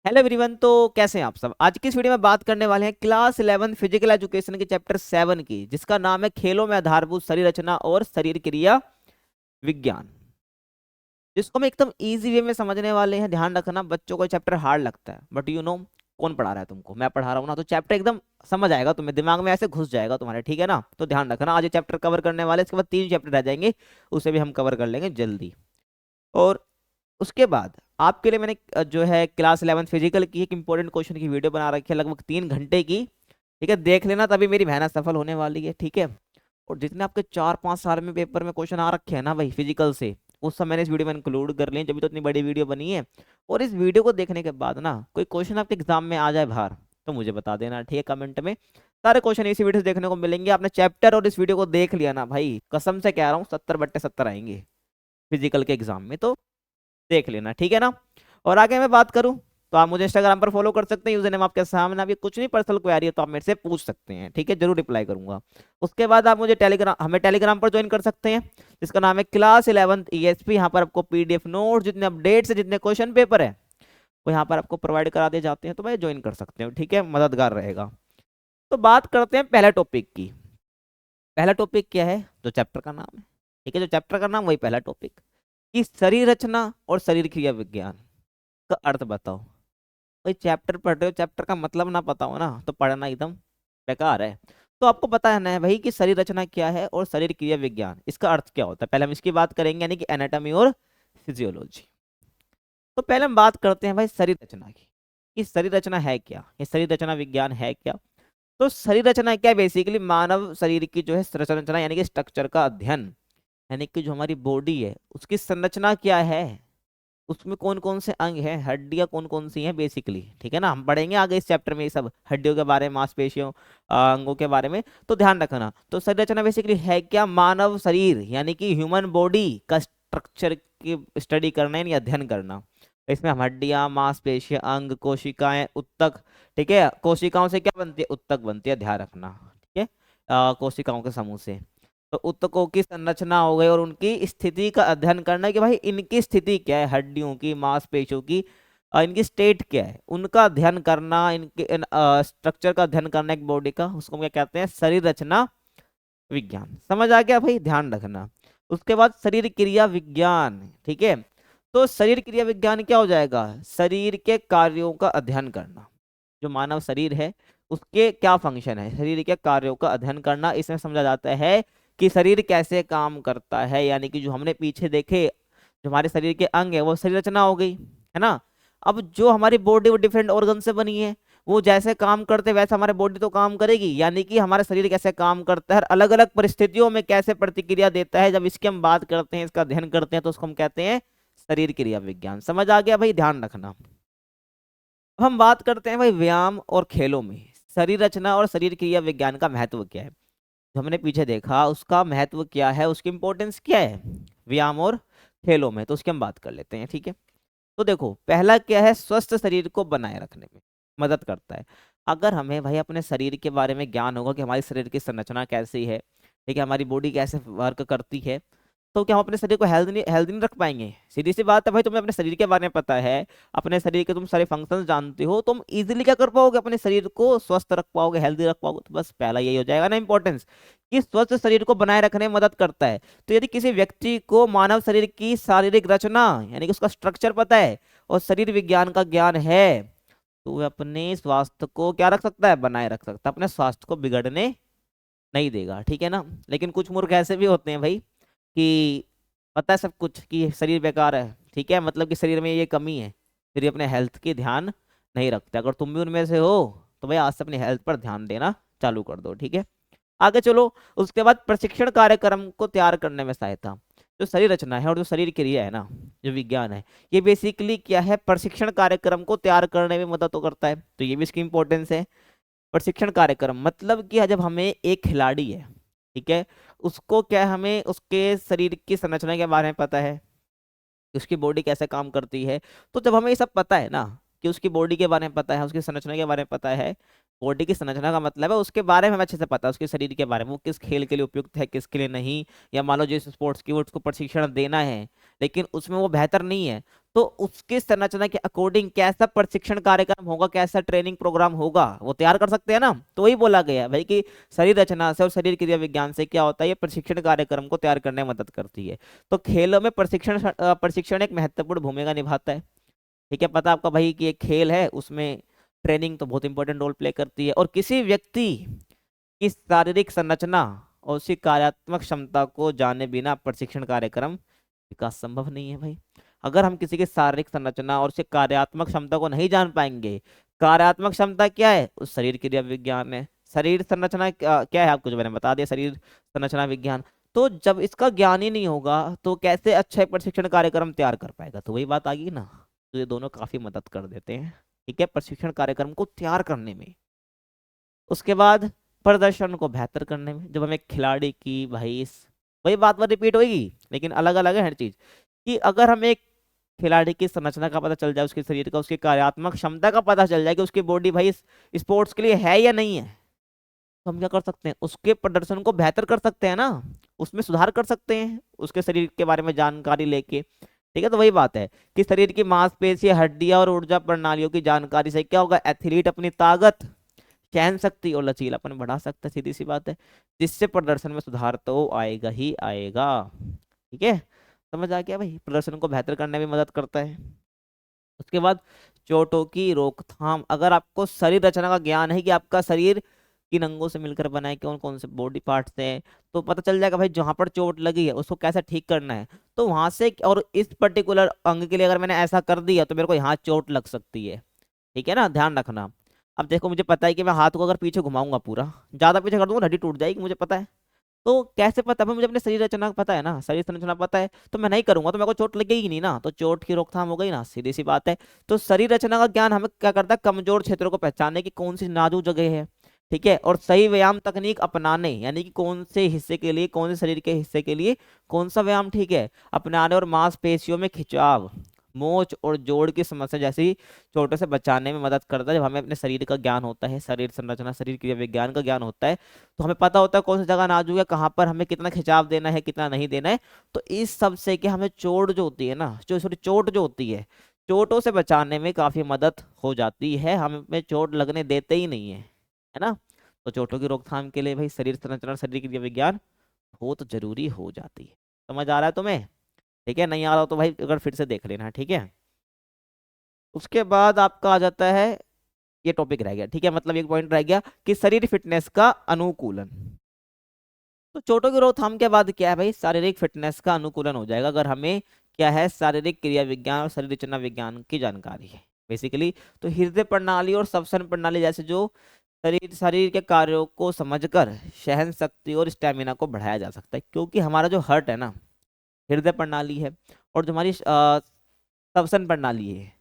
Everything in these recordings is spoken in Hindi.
Hello everyone. तो कैसे हैं आप सब। आज की इस वीडियो में बात करने वाले हैं क्लास 11 फिजिकल एजुकेशन के चैप्टर 7 की, जिसका नाम है खेलों में आधारभूत शरीर रचना और शरीर क्रिया विज्ञान, जिसको हम एकदम इजी वे में समझने वाले हैं। ध्यान रखना, बच्चों को चैप्टर हार्ड लगता है, बट कौन पढ़ा रहा है तुमको? मैं पढ़ा रहा हूँ ना, तो चैप्टर एकदम समझ आएगा, तुम्हें दिमाग में ऐसे घुस जाएगा तुम्हारे। ठीक है ना? तो ध्यान रखना, आज ये चैप्टर कवर करने वाले, इसके बाद 3 चैप्टर रह जाएंगे, उसे भी हम कवर कर लेंगे जल्दी। और उसके बाद आपके लिए मैंने जो है क्लास 11 फिजिकल की एक इंपॉर्टेंट क्वेश्चन की वीडियो बना रखी है, लगभग 3 घंटे की। ठीक है, देख लेना, तभी मेरी मेहनत सफल होने वाली है। ठीक है, और जितने आपके 4-5 साल में पेपर में क्वेश्चन आ रखे हैं ना भाई फिजिकल से, वो सब मैंने इस वीडियो में इंक्लूड कर लिए, जब तो इतनी बड़ी वीडियो बनी है। और इस वीडियो को देखने के बाद ना कोई क्वेश्चन आपके एग्जाम में आ जाए बाहर, तो मुझे बता देना, ठीक है, कमेंट में। सारे क्वेश्चन इसी वीडियो से देखने को मिलेंगे। आपने चैप्टर और इस वीडियो को देख लिया ना भाई, कसम से कह रहा हूँ 70/70 आएंगे फिजिकल के एग्जाम में, तो देख लेना, ठीक है ना। और आगे मैं बात करूं, तो आप मुझे इंस्टाग्राम पर फॉलो कर सकते हैं, यूजर नेम आपके सामने। आप ये कुछ नहीं, पर्सनल क्वेरी है तो आप मेरे से पूछ सकते हैं, ठीक है, जरूर रिप्लाई करूंगा। उसके बाद आप मुझे हमें टेलीग्राम पर ज्वाइन कर सकते हैं, जिसका नाम है क्लास 11 ESP। यहाँ पर आपको PDF नोट, जितने अपडेट्स है, जितने क्वेश्चन पेपर है, वो यहाँ पर आपको प्रोवाइड करा दिए जाते हैं, तो भाई ज्वाइन कर सकते हो, ठीक है, मददगार रहेगा। तो बात करते हैं पहला टॉपिक की। पहला टॉपिक क्या है? जो चैप्टर का नाम है, ठीक है, जो चैप्टर का नाम, वही पहला टॉपिक, कि शरीर रचना और शरीर क्रिया विज्ञान का अर्थ बताओ। भाई चैप्टर पढ़ रहे हो, चैप्टर का मतलब ना पता हो ना, तो पढ़ना एकदम बेकार है। तो आपको पता है ना भाई कि शरीर रचना क्या है और शरीर क्रिया विज्ञान, इसका अर्थ क्या होता है। पहले हम इसकी बात करेंगे, यानी कि एनाटॉमी और फिजियोलॉजी। तो पहले हम बात करते हैं भाई शरीर रचना की, कि शरीर रचना है क्या, ये शरीर रचना विज्ञान है क्या। तो शरीर रचना क्या है? बेसिकली मानव शरीर की जो है संरचना, यानी कि स्ट्रक्चर का अध्ययन, यानी कि जो हमारी बॉडी है उसकी संरचना क्या है, उसमें कौन कौन से अंग हैं, हड्डियां कौन कौन सी हैं बेसिकली। ठीक है ना, हम पढ़ेंगे आगे इस चैप्टर में ये सब हड्डियों के बारे में, मांसपेशियों, अंगों के बारे में। तो ध्यान रखना, तो शरीर रचना बेसिकली है क्या? मानव शरीर यानी कि ह्यूमन बॉडी का स्ट्रक्चर की स्टडी करना यानी अध्ययन करना। इसमें हम हड्डियां, मांसपेशियां, अंग, कोशिकाएं, ऊतक, ठीक है, कोशिकाओं से क्या बनती है? ऊतक बनती है, ध्यान रखना, ठीक है, कोशिकाओं के समूह से। तो ऊतकों की संरचना हो गई, और उनकी स्थिति का अध्ययन करना, कि भाई इनकी स्थिति क्या है, हड्डियों की, मांसपेशियों की, इनकी स्टेट क्या है, उनका अध्ययन करना, इनके स्ट्रक्चर का अध्ययन करना एक बॉडी का, उसको क्या कहते हैं? शरीर रचना विज्ञान। समझ आ गया भाई? ध्यान रखना। उसके बाद शरीर क्रिया विज्ञान, ठीक है। तो शरीर क्रिया विज्ञान क्या हो जाएगा? शरीर के कार्यों का अध्ययन करना, जो मानव शरीर है उसके क्या फंक्शन है, शरीर के कार्यों का अध्ययन करना। इसमें समझा जाता है कि शरीर कैसे काम करता है, यानी कि जो हमने पीछे देखे, जो हमारे शरीर के अंग है, वो शरीर रचना हो गई, है ना। अब जो हमारी बॉडी वो डिफरेंट ऑर्गन से बनी है, वो जैसे काम करते वैसे हमारे बॉडी तो काम करेगी, यानी कि हमारा शरीर कैसे काम करता है, अलग अलग परिस्थितियों में कैसे प्रतिक्रिया देता है, जब इसकी हम बात करते हैं, इसका अध्ययन करते हैं, तो उसको हम कहते हैं शरीर क्रिया विज्ञान। समझ आ गया भाई? ध्यान रखना। अब हम बात करते हैं भाई व्यायाम और खेलों में शरीर रचना और शरीर क्रिया विज्ञान का महत्व क्या है। जो हमने पीछे देखा उसका महत्व क्या है, उसकी इंपॉर्टेंस क्या है व्यायाम और खेलों में, तो उसकी हम बात कर लेते हैं, ठीक है। तो देखो, पहला क्या है? स्वस्थ शरीर को बनाए रखने में मदद करता है। अगर हमें भाई अपने शरीर के बारे में ज्ञान होगा कि हमारी शरीर की संरचना कैसी है, ठीक है, हमारी बॉडी कैसे वर्क करती है, तो क्या हम अपने शरीर को हेल्दी नहीं रख पाएंगे? सीधी सी बात है भाई, तुम्हें अपने शरीर के बारे में पता है, अपने शरीर के तुम सारे फंक्शंस जानते हो, तुम इजीली क्या कर पाओगे? अपने शरीर को स्वस्थ रख पाओगे, हेल्दी रख पाओगे। तो बस पहला यही हो जाएगा ना इंपॉर्टेंस, कि स्वस्थ शरीर को बनाए रखने में मदद करता है। तो यदि किसी व्यक्ति को मानव शरीर की शारीरिक रचना यानी कि उसका स्ट्रक्चर पता है और शरीर विज्ञान का ज्ञान है, तो वह अपने स्वास्थ्य को क्या रख सकता है? बनाए रख सकता है, अपने स्वास्थ्य को बिगड़ने नहीं देगा, ठीक है ना। लेकिन कुछ मूर्ख ऐसे भी होते हैं भाई, कि पता है सब कुछ कि शरीर बेकार है, ठीक है, मतलब कि शरीर में ये कमी है, फिर ये अपने हेल्थ की ध्यान नहीं रखते। अगर तुम भी उनमें से हो, तो भाई आज से अपनी हेल्थ पर ध्यान देना चालू कर दो, ठीक है। आगे चलो। उसके बाद प्रशिक्षण कार्यक्रम को तैयार करने में सहायता। जो शरीर रचना है और जो शरीर क्रिया है ना, जो विज्ञान है, ये बेसिकली क्या है? प्रशिक्षण कार्यक्रम को तैयार करने में मदद तो करता है, तो ये भी इसकी इंपॉर्टेंस है। प्रशिक्षण कार्यक्रम मतलब कि जब हमें एक खिलाड़ी है, ठीक है, उसको क्या है, हमें उसके शरीर की संरचना के बारे में पता है कि उसकी बॉडी कैसे काम करती है। तो जब हमें ये सब पता है ना, कि उसकी बॉडी के बारे में पता है, उसकी संरचना के बारे में पता है, बॉडी की संरचना का मतलब है उसके बारे में हमें अच्छे से पता है, उसके शरीर के बारे में, वो किस खेल के लिए उपयुक्त है, किसके लिए नहीं। या मान लो जिस स्पोर्ट्स की वो उसको प्रशिक्षण देना है लेकिन उसमें वो बेहतर नहीं है, तो उसकी संरचना के अकॉर्डिंग कैसा प्रशिक्षण कार्यक्रम होगा, कैसा ट्रेनिंग प्रोग्राम होगा, वो तैयार कर सकते हैं ना। तो वही बोला गया है भाई कि शरीर रचना से और शरीर क्रिया विज्ञान से क्या होता है, ये प्रशिक्षण कार्यक्रम को तैयार करने में मदद करती है। तो खेलों में प्रशिक्षण एक महत्वपूर्ण भूमिका निभाता है। ठीक है, पता आपका भाई कि एक खेल है उसमें ट्रेनिंग तो बहुत इंपॉर्टेंट रोल प्ले करती है। और किसी व्यक्ति की शारीरिक संरचना और उसकी कार्यात्मक क्षमता को जाने बिना प्रशिक्षण कार्यक्रम विकास संभव नहीं है भाई। अगर हम किसी की शारीरिक संरचना और उसकी कार्यात्मक क्षमता को नहीं जान पाएंगे, कार्यात्मक क्षमता क्या है, उस शरीर क्रिया विज्ञान है। शरीर संरचना क्या है आपको जो मैंने बता दिया, शरीर संरचना विज्ञान। तो जब इसका ज्ञान ही नहीं होगा तो कैसे अच्छा एक प्रशिक्षण कार्यक्रम तैयार कर पाएगा। तो वही बात आ गई ना, तो ये दोनों काफी मदद कर देते हैं, ठीक है, प्रशिक्षण कार्यक्रम को तैयार करने में। उसके बाद प्रदर्शन को बेहतर करने में, जब हमें खिलाड़ी की भाई वही बात बात रिपीट होगी लेकिन अलग अलग है हर चीज, कि अगर हमें एक खिलाड़ी की संरचना का पता चल जाए, उसके शरीर का, उसकी कार्यात्मक क्षमता का पता चल जाए कि उसकी बॉडी भाई स्पोर्ट्स के लिए है या नहीं है, तो हम क्या कर सकते हैं, उसके प्रदर्शन को बेहतर कर सकते हैं ना, उसमें सुधार कर सकते हैं उसके शरीर के बारे में जानकारी लेके। ठीक है, तो वही बात है कि शरीर की मांसपेशी, हड्डियां और ऊर्जा प्रणालियों की जानकारी से क्या होगा, एथलीट अपनी ताकत, सहन शक्ति और लचीलापन बढ़ा सकता है, सीधी सी बात है, जिससे प्रदर्शन में सुधार तो आएगा ही आएगा। ठीक है, समझ आ गया भाई, प्रदर्शन को बेहतर करने में मदद करता है। उसके बाद चोटों की रोकथाम, अगर आपको शरीर रचना का ज्ञान है कि आपका शरीर किन अंगों से मिलकर बना है, कौन कौन से बॉडी पार्ट्स हैं, तो पता चल जाएगा भाई जहां पर चोट लगी है उसको कैसे ठीक करना है। तो वहां से, और इस पर्टिकुलर अंग के लिए अगर मैंने ऐसा कर दिया तो मेरे को यहाँ चोट लग सकती है। ठीक है ना, ध्यान रखना। अब देखो मुझे पता है कि मैं हाथ को अगर पीछे घुमाऊंगा, पूरा ज्यादा पीछे कर दूंगा हड्डी टूट जाएगी, मुझे पता है। तो कैसे पता है, मुझे अपने शरीर रचना पता है ना, शरीर संरचना पता है, तो मैं नहीं करूंगा तो मेरे को चोट लगेगी नहीं ना, तो चोट की रोकथाम हो गई ना, सीधी सी बात है। तो शरीर रचना का ज्ञान हमें क्या करता है, कमजोर क्षेत्रों को पहचानने की कौन सी नाजुक जगह है, ठीक है, और सही व्यायाम तकनीक अपनाने, यानी कि कौन से हिस्से के लिए, कौन से शरीर के हिस्से के लिए कौन सा व्यायाम ठीक है अपनाने, और मांसपेशियों में खिंचाव, मोच और जोड़ की समस्या जैसी चोटों से बचाने में मदद करता है। जब हमें अपने शरीर का ज्ञान होता है, शरीर संरचना, शरीर क्रिया विज्ञान का ज्ञान होता है, तो हमें पता होता है कौन सी जगह नाजुक है, कहाँ पर हमें कितना खिंचाव देना है, कितना नहीं देना है। तो इस सब से कि हमें चोट जो होती है ना, जो सॉरी चोट जो होती है, चोटों से बचाने में काफी मदद हो जाती है, हमें चोट लगने देते ही नहीं है ना। तो चोटों की रोकथाम के लिए भाई शरीर संरचना, शरीर क्रिया विज्ञान बहुत जरूरी हो जाती है। समझ आ रहा है तुम्हें? ठीक है, नहीं आ रहा हो तो भाई अगर फिर से देख लेना, ठीक है। उसके बाद आपका आ जाता है, ये टॉपिक रह गया, ठीक है, मतलब एक पॉइंट रह गया कि शरीर फिटनेस का अनुकूलन। तो चोटों की रोकथाम के बाद क्या है भाई, शारीरिक फिटनेस का अनुकूलन हो जाएगा अगर हमें क्या है, शारीरिक क्रिया विज्ञान और शरीर रचना विज्ञान की जानकारी है बेसिकली। तो हृदय प्रणाली और श्वसन प्रणाली जैसे जो शरीर शरीर के कार्यों को समझकर सहन शक्ति और स्टेमिना को बढ़ाया जा सकता है, क्योंकि हमारा जो हार्ट है ना, हृदय प्रणाली है, और जो हमारी श्वसन प्रणाली है,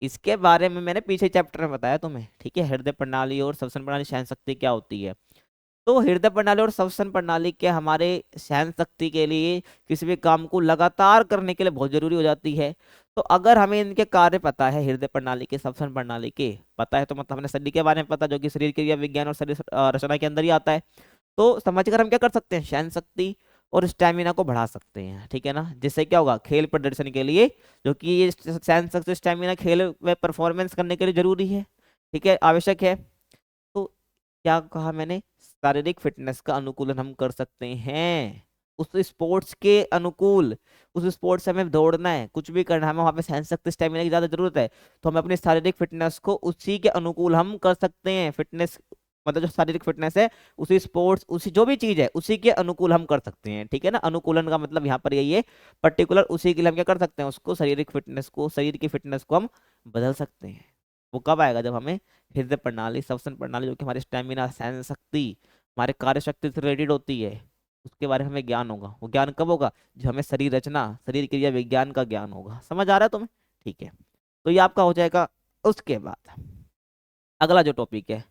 इसके बारे में मैंने पीछे चैप्टर में बताया तुम्हें, ठीक है, हृदय प्रणाली और श्वसन प्रणाली, सहन शक्ति क्या होती है। तो हृदय प्रणाली और श्वसन प्रणाली के हमारे सहन शक्ति के लिए, किसी भी काम को लगातार करने के लिए बहुत जरूरी हो जाती है। तो अगर हमें इनके कार्य पता है, हृदय प्रणाली के, श्वसन प्रणाली के पता है, तो मतलब हमने शरीर के बारे में पता, जो कि शरीर क्रिया विज्ञान और शरीर रचना के अंदर ही आता है। तो समझकर हम क्या कर सकते हैं, सहन शक्ति और स्टैमिना को बढ़ा सकते हैं, ठीक है ना, जिससे क्या होगा, खेल प्रदर्शन के लिए, जो कि ये सहन शक्ति, स्टैमिना खेल में परफॉर्मेंस करने के लिए जरूरी है, ठीक है, आवश्यक है। तो क्या कहा मैंने, शारीरिक फिटनेस का अनुकूलन हम कर सकते हैं उस स्पोर्ट्स के अनुकूल। उस स्पोर्ट्स से हमें दौड़ना है, कुछ भी करना है, हमें वहां पे सहन शक्ति, स्टेमिना की ज्यादा जरूरत है, तो हमें अपनी शारीरिक फिटनेस को उसी के अनुकूल हम कर सकते हैं। फिटनेस मतलब जो शारीरिक फिटनेस है, उसी स्पोर्ट्स, उसी जो भी चीज है उसी के अनुकूल हम कर सकते हैं, ठीक है ना। अनुकूलन का मतलब यहाँ पर यही है, पर्टिकुलर उसी के लिए हम क्या कर सकते हैं, उसको शारीरिक फिटनेस को, शरीर की फिटनेस को हम बदल सकते हैं। वो कब आएगा, जब हमें हृदय प्रणाली, श्वसन प्रणाली, जो कि हमारी स्टेमिना, सहन शक्ति, हमारे कार्य शक्ति से रिलेटेड होती है, उसके बारे में हमें ज्ञान होगा। वो ज्ञान कब होगा, जो हमें शरीर रचना, शरीर क्रिया विज्ञान का ज्ञान होगा। समझ आ रहा है तुम्हें? ठीक है, तो ये आपका हो जाएगा। उसके बाद अगला जो टॉपिक है,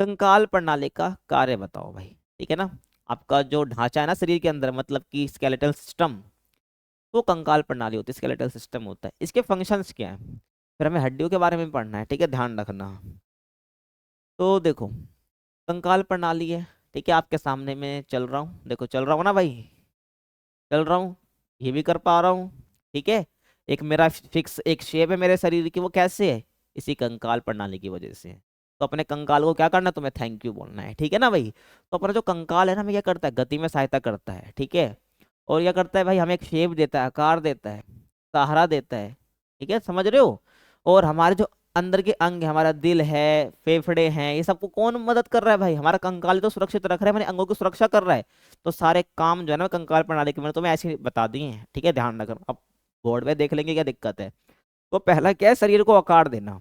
कंकाल प्रणाली का कार्य बताओ भाई, ठीक है ना। आपका जो ढांचा है ना शरीर के अंदर, मतलब कि स्केलेटल सिस्टम, वो कंकाल प्रणाली होती है, स्केलेटल सिस्टम होता है। इसके फंक्शंस क्या है, फिर हमें हड्डियों के बारे में पढ़ना है, ठीक है, ध्यान रखना। तो देखो कंकाल प्रणाली है, ठीक है, आपके सामने में चल रहा हूँ, देखो चल रहा हूँ ना भाई, चल रहा हूँ, ये भी कर पा रहा हूँ, ठीक है। एक मेरा फिक्स एक शेप है मेरे शरीर की, वो कैसे है, इसी कंकाल प्रणाली की वजह से है। तो अपने कंकाल को क्या करना है, तुम्हें थैंक यू बोलना है, ठीक है ना भाई। तो अपना जो कंकाल है ना, हमें क्या करता है, गति में सहायता करता है, ठीक है। और क्या करता है भाई, हमें एक शेप देता है, आकार देता है, सहारा देता है, ठीक है, समझ रहे हो। और हमारे जो अंदर के अंग है, हमारा दिल है, फेफड़े हैं, ये सबको कौन मदद कर रहा है भाई, हमारा कंकाल ही तो सुरक्षित रख रहा है, हमारे अंगों की सुरक्षा कर रहा है। तो सारे काम जो है ना कंकाल प्रणाली के, मैंने तुम्हें ऐसे ही बता दिए हैं, ठीक है, ध्यान रखना। अब बोर्ड में देख लेंगे क्या दिक्कत है। तो पहला क्या है, शरीर को आकार देना।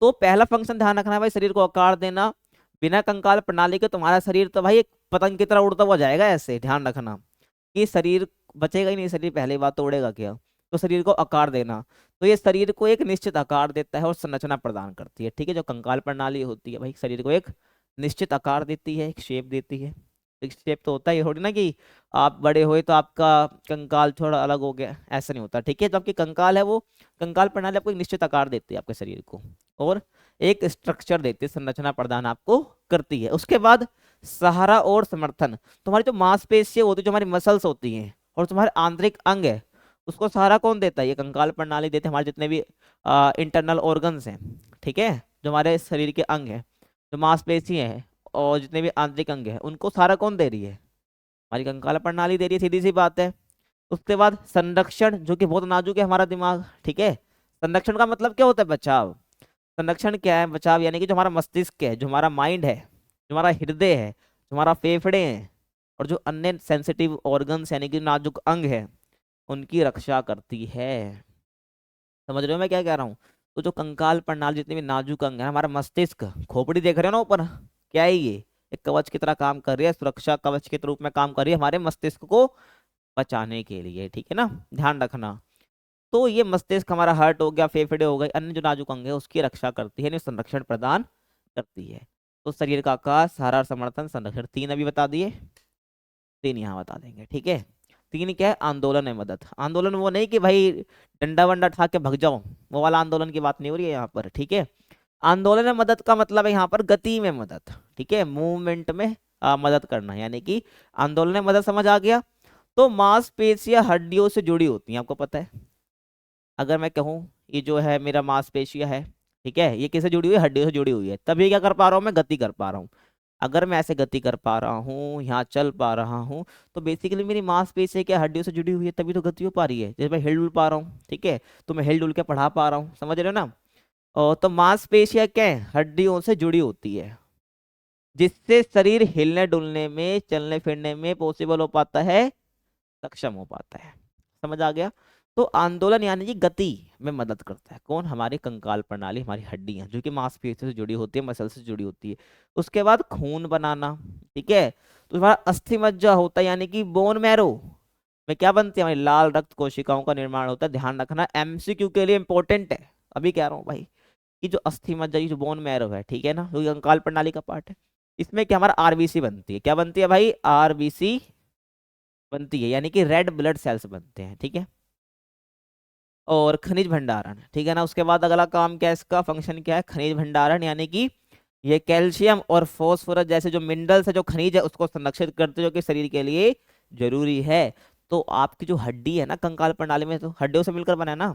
तो पहला फंक्शन ध्यान रखना है भाई, शरीर को आकार देना। बिना कंकाल प्रणाली के तुम्हारा शरीर तो भाई एक पतंग की तरह उड़ता हुआ जाएगा, ऐसे ध्यान रखना कि शरीर बचेगा ही नहीं, शरीर पहली बात तो उड़ेगा क्या। तो शरीर को आकार देना, तो ये शरीर को एक निश्चित आकार देता है और संरचना प्रदान करती है, ठीक है। जो कंकाल प्रणाली होती है भाई, शरीर को एक निश्चित आकार देती है, एक शेप देती है। एक शेप तो होता ही थोड़ी ना कि आप बड़े हुए तो आपका कंकाल थोड़ा अलग हो गया, ऐसा नहीं होता, ठीक है। जो आपकी कंकाल है, वो कंकाल प्रणाली आपको एक निश्चित आकार देती है आपके शरीर को, और एक स्ट्रक्चर देती है, संरचना प्रदान आपको करती है। उसके बाद सहारा और समर्थन, तुम्हारी जो मांसपेशियां होती है, जो हमारी मसल्स होती हैं, और तुम्हारे आंतरिक अंग है, उसको सहारा कौन देता है, ये कंकाल प्रणाली देते हैं। हमारे जितने भी इंटरनल ऑर्गन्स हैं, ठीक है, जो हमारे शरीर के अंग हैं, जो मांसपेशी हैं, और जितने भी आंतरिक अंग हैं, उनको सहारा कौन दे रही है, हमारी कंकाल प्रणाली दे रही है, सीधी सी बात है। उसके बाद संरक्षण, जो कि बहुत नाजुक है हमारा दिमाग, ठीक है। संरक्षण का मतलब क्या होता है, बचाव। संरक्षण क्या है, बचाव, यानी कि जो हमारा मस्तिष्क है, जो हमारा माइंड है, जो हमारा हृदय है, जो हमारा फेफड़े हैं, और जो अन्य सेंसिटिव ऑर्गन्स यानी कि नाजुक अंग है, उनकी रक्षा करती है। समझ रहे हो मैं क्या कह रहा हूँ। तो जो कंकाल प्रणाली जितने भी नाजुक अंग है, हमारा मस्तिष्क, खोपड़ी देख रहे हो ना ऊपर, क्या है ये, एक कवच की तरह काम कर रही है, सुरक्षा कवच के रूप में काम कर रही है हमारे मस्तिष्क को बचाने के लिए, ठीक है ना, ध्यान रखना। तो ये मस्तिष्क हमारा हार्ट हो गया, फेफड़े हो गए, अन्य जो नाजुक अंग है उसकी रक्षा करती है, यानी संरक्षण प्रदान करती है। तो शरीर का आकार, सहारा, समर्थन, संरक्षण, तीन अभी बता दिए, तीन यहाँ बता देंगे, ठीक है। तीन क्या है, आंदोलन है, मदद। आंदोलन वो नहीं कि भाई डंडा वंडा उठा के भग जाओ, वो वाला आंदोलन की बात नहीं हो रही है यहाँ पर, ठीक है। आंदोलन में मदद का मतलब है यहाँ पर गति में मदद, ठीक है, मूवमेंट में मदद करना, यानी कि आंदोलन में मदद, समझ आ गया। तो मांसपेशियां हड्डियों से जुड़ी होती हैं, आपको पता है। अगर मैं कहूँ ये जो है मेरा मांसपेशियां है, ठीक है, ये किससे जुड़ी हुई है, हड्डियों से जुड़ी हुई है, तभी क्या कर पा रहा हूँ, मैं गति कर पा रहा हूँ। अगर मैं ऐसे गति कर पा रहा हूँ, यहाँ चल पा रहा हूँ, तो बेसिकली मेरी मांसपेशियां क्या हड्डियों से जुड़ी हुई है, तभी तो गति हो पा रही है। जैसे मैं हिल डुल पा रहा हूँ, ठीक है, तो मैं हिल डुल के पढ़ा पा रहा हूँ, समझ रहे हो ना। और तो मांसपेशियां क्या है, हड्डियों से जुड़ी होती है, जिससे शरीर हिलने डुलने में, चलने फिरने में पॉसिबल हो पाता है, सक्षम हो पाता है। समझ आ गया। तो आंदोलन यानी कि गति में मदद करता है कौन, हमारी कंकाल प्रणाली, हमारी हड्डियां, जो कि मांसपेशियों से जुड़ी होती है, मसल से जुड़ी होती है। उसके बाद खून बनाना, ठीक है। तो हमारा अस्थि मज्जा होता है, यानी कि बोन मैरो में क्या बनती है, हमारी लाल रक्त कोशिकाओं का निर्माण होता है। ध्यान रखना, एमसीक्यू के लिए इंपॉर्टेंट है, अभी कह रहा हूँ भाई, कि जो अस्थि मज्जा, ये जो बोन मैरो है, ठीक है ना, जो कि कंकाल प्रणाली का पार्ट है, इसमें क्या हमारा आरबीसी बनती है, क्या बनती है भाई, आरबीसी बनती है, यानी कि रेड ब्लड सेल्स बनते हैं, ठीक है। और खनिज भंडारण, ठीक है ना। उसके बाद अगला काम क्या है, इसका फंक्शन क्या है, खनिज भंडारण, यानी कि ये कैल्शियम और फास्फोरस जैसे जो मिनरल्स है, जो खनिज है, उसको संरक्षित करते हैं, जो कि शरीर के लिए जरूरी है। तो आपकी जो हड्डी है ना कंकाल प्रणाली में, तो हड्डियों से मिलकर बना है ना।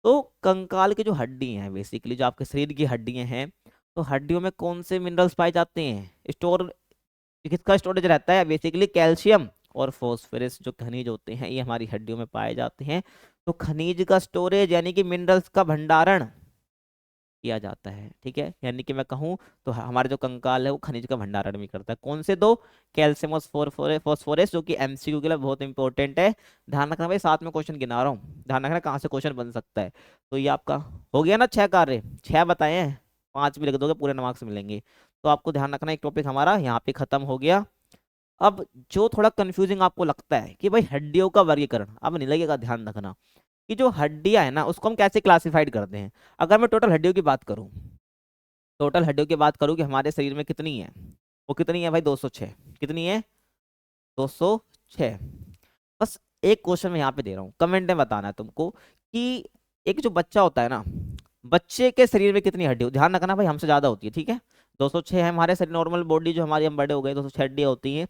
तो कंकाल की जो हड्डी हैं, बेसिकली जो आपके शरीर की हड्डियां हैं, तो हड्डियों में कौन से मिनरल्स पाए जाते हैं, स्टोर, किसका स्टोरेज रहता है, बेसिकली कैल्शियम और फॉस्फोरस जो खनिज होते हैं, ये हमारी हड्डियों में पाए जाते हैं। तो खनिज का स्टोरेज यानी कि मिनरल्स का भंडारण किया जाता है, ठीक है। यानी कि मैं कहूँ तो हमारे जो कंकाल है वो खनिज का भंडारण भी करता है, कौन से दो, कैल्शियम और फॉस्फोरस, जो कि एमसीक्यू के लिए बहुत इंपॉर्टेंट है। ध्यान रखना भाई, साथ में क्वेश्चन गिना रहा हूँ, ध्यान रखना कहाँ से क्वेश्चन बन सकता है। तो ये आपका हो गया ना, 6 कार्य, 6 बताए हैं, 5 भी लिख दोगे पूरे मार्क्स मिलेंगे। तो आपको ध्यान रखना, एक टॉपिक हमारा यहाँ पे खत्म हो गया। अब जो थोड़ा कंफ्यूजिंग आपको लगता है कि भाई हड्डियों का वर्गीकरण, अब नहीं लगेगा, ध्यान रखना कि जो हड्डियां है ना उसको हम कैसे क्लासिफाइड करते हैं। अगर मैं टोटल हड्डियों की बात करूं, टोटल हड्डियों की बात करूं कि हमारे शरीर में कितनी है, वो कितनी है भाई, 206। कितनी है, 206। बस एक क्वेश्चन मैं यहाँ पे दे रहा हूँ, कमेंट में बताना है तुमको कि एक जो बच्चा होता है ना, बच्चे के शरीर में कितनी हड्डी होती है? ध्यान रखना भाई, हमसे ज्यादा होती है, ठीक है। 206 है हमारे शरीर, नॉर्मल बॉडी जो हमारी, हम बड़े हो गए, 206 हड्डियां होती हैं।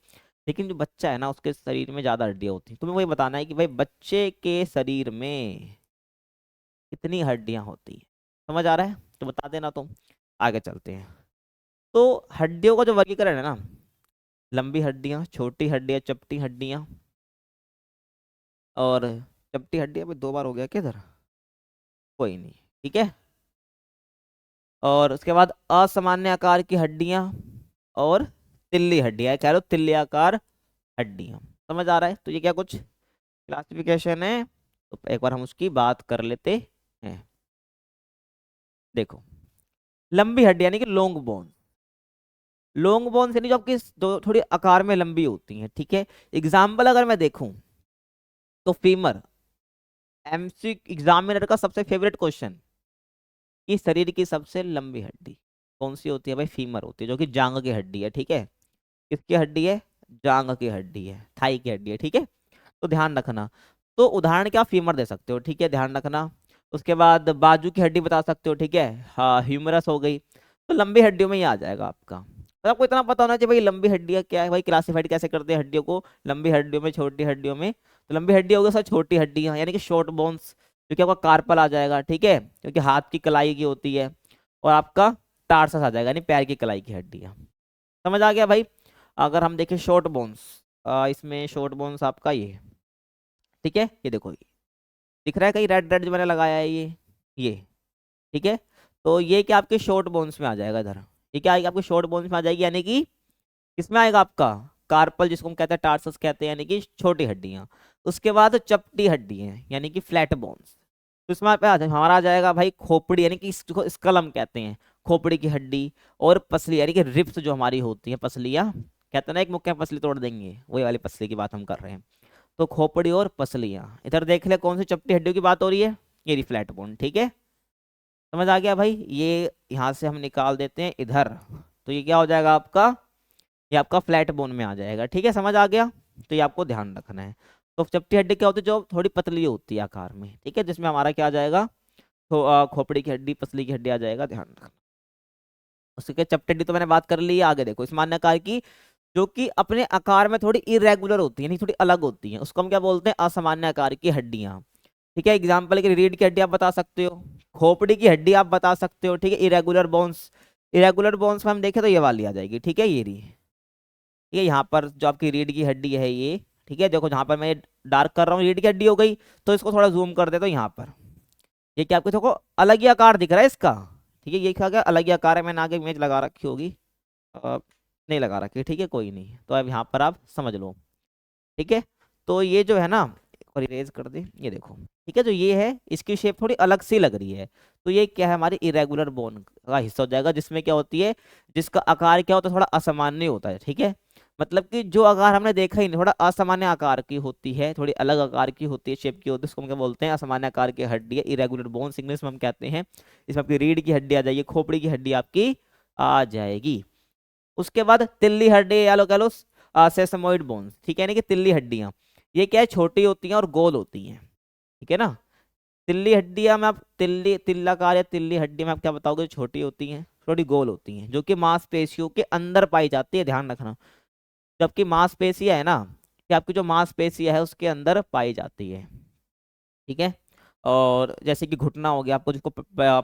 लेकिन जो बच्चा है ना, उसके शरीर में ज्यादा हड्डियां होती हैं। तुम्हें वही बताना है कि भाई बच्चे के शरीर में कितनी हड्डियां होती हैं। समझ आ रहा है? तो बता देना तुम। आगे चलते हैं। तो हड्डियों का जो वर्गीकरण है ना, लंबी हड्डियां, छोटी हड्डियां, चपटी हड्डियां और चपटी हड्डियां। भाई 2 बार हो गया किधर, कोई नहीं, ठीक है। और उसके बाद असामान्य आकार की हड्डियां और तिल्ली हड्डियां, कह लो तिल्ली आकार हड्डियां। समझ आ रहा है? तो ये क्या कुछ क्लासिफिकेशन है, तो एक बार हम उसकी बात कर लेते हैं। देखो, लंबी हड्डी यानी कि लॉन्ग बोन। लॉन्ग बोन यानी जो आपकी थोड़ी आकार में लंबी होती हैं, ठीक है। एग्जाम्पल अगर मैं देखूं तो फीमर, एमसी एग्जामिनर का सबसे फेवरेट क्वेश्चन, कि शरीर की सबसे लंबी हड्डी कौन सी होती है? भाई फीमर होती है, जो कि जांग की हड्डी है, ठीक है। किसकी हड्डी है? जांग की हड्डी है, थाई की हड्डी है, ठीक है। तो ध्यान रखना। तो उदाहरण क्या, फीमर दे सकते हो, ठीक है, ध्यान रखना। उसके बाद बाजू की हड्डी बता सकते हो, ठीक है, हाँ ह्यूमरस हो गई। तो लंबी हड्डियों में ही आ जाएगा आपका। तो आपको इतना पता होना चाहिए भाई लंबी हड्डियां क्या है, भाई क्लासिफाइड कैसे करते हैं हड्डियों को, लंबी हड्डियों में, छोटी हड्डियों में। तो लंबी हड्डी होगी सर छोटी हड्डियां, यानी कि शॉर्ट बोन्स, जो कि आपका कार्पल आ जाएगा, ठीक है, क्योंकि हाथ की कलाई की होती है। और आपका टार्सस आ जाएगा, यानी पैर की कलाई की हड्डियां। समझ आ गया भाई? अगर हम देखें शॉर्ट बोन्स, इसमें शॉर्ट बोन्स आपका ये है, ठीक है, ये देखो, ये दिख रहा है कहीं रेड रेड जो मैंने लगाया है, ये ठीक है। तो ये क्या आपके शॉर्ट बोन्स में आ जाएगा इधर। ये क्या आएगा आपके शॉर्ट बोन्स में आ जाएगी, यानी कि किसमें आएगा आपका? कार्पल, जिसको हम कहते हैं टार्सस कहते हैं, यानी कि छोटी हड्डियां। उसके बाद चपटी हड्डी है, यानी कि फ्लैट बोन्स। तो इसमें पे हमारा आ जाएगा भाई खोपड़ी, यानी कि इसको स्कलम कहते हैं, खोपड़ी की हड्डी। और पसली, यानी कि रिब्स जो हमारी होती है, पसलियां, कहते हैं ना एक मुक्के में पसली तोड़ देंगे, वही वाली पसली की बात हम कर रहे हैं। तो खोपड़ी और पसलियां, इधर देख ले कौन सी चपटी हड्डियों की बात हो रही है, ये रही फ्लैट बोन, ठीक है। समझ आ गया भाई? ये यहाँ से हम निकाल देते हैं इधर, तो ये क्या हो जाएगा आपका? ये आपका फ्लैट बोन में आ जाएगा, ठीक है, समझ आ गया? तो ये आपको ध्यान रखना है। तो चपटी हड्डी क्या होती है? जो थोड़ी पतली होती है आकार में, ठीक है, जिसमें हमारा क्या आ जाएगा? तो खोपड़ी की हड्डी, पसली की हड्डी आ जाएगा, ध्यान रखना। उसके चपटी हड्डी तो मैंने बात कर ली है। आगे देखो, इस मान्य आकार की, जो कि अपने आकार में थोड़ी इरेगुलर होती है, नहीं थोड़ी अलग होती है, उसको हम क्या बोलते हैं? असामान्य आकार की हड्डियां, ठीक है। एग्जाम्पल की रीढ़ की हड्डी आप बता सकते हो, खोपड़ी की हड्डी आप बता सकते हो, ठीक है। इरेगुलर बोन्स, इरेगुलर बोन्स में हम देखें तो ये वाली आ जाएगी, ठीक है, ये रही, ठीक है। यहाँ पर जो आपकी रीढ़ की हड्डी है ये, ठीक है, देखो जहाँ पर मैं डार्क कर रहा हूँ रीढ़ की हड्डी हो गई। तो इसको थोड़ा जूम कर दे तो यहाँ पर ये क्या आपको देखो अलग ही आकार दिख रहा है इसका, ठीक है। ये क्या क्या अलग ही आकार है, मैंने आगे इमेज लगा रखी होगी, अ, नहीं लगा रखी, ठीक है, कोई नहीं। तो अब यहाँ पर आप समझ लो, ठीक है। तो ये जो है ना, और इरेज कर दे, ये देखो, ठीक है, जो ये है इसकी शेप थोड़ी अलग सी लग रही है। तो ये क्या है? हमारी इरेगुलर बोन का हिस्सा हो जाएगा, जिसमें क्या होती है, जिसका आकार क्या होता है? थोड़ा असामान्य होता है, ठीक है। मतलब कि जो आकार हमने देखा ही नहीं, थोड़ा असामान्य आकार की होती है, थोड़ी अलग आकार की होती है, शेप की होती है, उसको हम क्या बोलते हैं? असामान्य आकार की हड्डी है, इरेगुलर बोन, इंग्लिश में हम कहते हैं। इसमें आपकी रीढ़ की हड्डी आ जाएगी, खोपड़ी की हड्डी आपकी आ जाएगी। उसके बाद तिल्ली हड्डी, या लो कह लो सेसमोइड बोन्स, ठीक है, यानी कि तिल्ली हड्डियां। ये क्या है? छोटी होती हैं और गोल होती हैं, ठीक है ना। तिल्ली हड्डियां में आप तिल्ली, तिल्लाकार या तिल्ली हड्डी में आप क्या बताओगे? छोटी होती हैं, थोड़ी गोल होती हैं, जो कि मांसपेशियों के अंदर पाई जाती है, ध्यान रखना। जबकि मांसपेशियां है ना, कि आपकी जो मांसपेशियां है उसके अंदर पाई जाती है, ठीक है। और जैसे कि घुटना हो गया आपको, जिसको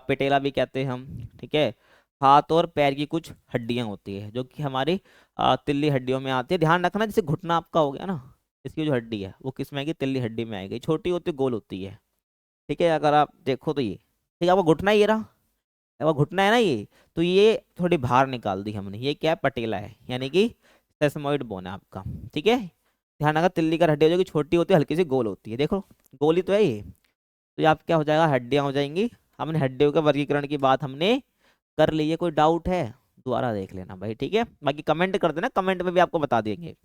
पेटेला भी कहते हैं हम, ठीक है। हाथ और पैर की कुछ हड्डियां होती है, जो कि हमारी तिल्ली हड्डियों में आती है, ध्यान रखना। जैसे घुटना आपका हो गया ना, इसकी जो हड्डी है वो किस में आएगी? तिल्ली हड्डी में आएगी, छोटी होती है, गोल होती है, ठीक है। अगर आप देखो तो ये, ठीक है, आपको घुटना ये रहा, आपका घुटना है ना ये, तो ये थोड़ी बाहर निकाल दी हमने, ये क्या है? पटेला है, यानी कि सेसमोइड बोन है आपका, ठीक है। ध्यान रखा, तिल्ली का हड्डी हो जाएगी, छोटी होती है, हल्की सी गोल होती है, देखो गोली तो है ये। तो ये आप क्या हो जाएगा? हड्डियां हो जाएंगी। हमने हड्डियों के वर्गीकरण की बात हमने कर ली है, कोई डाउट है दोबारा देख लेना भाई, ठीक है। बाकी कमेंट कर देना, कमेंट में भी आपको बता देंगे।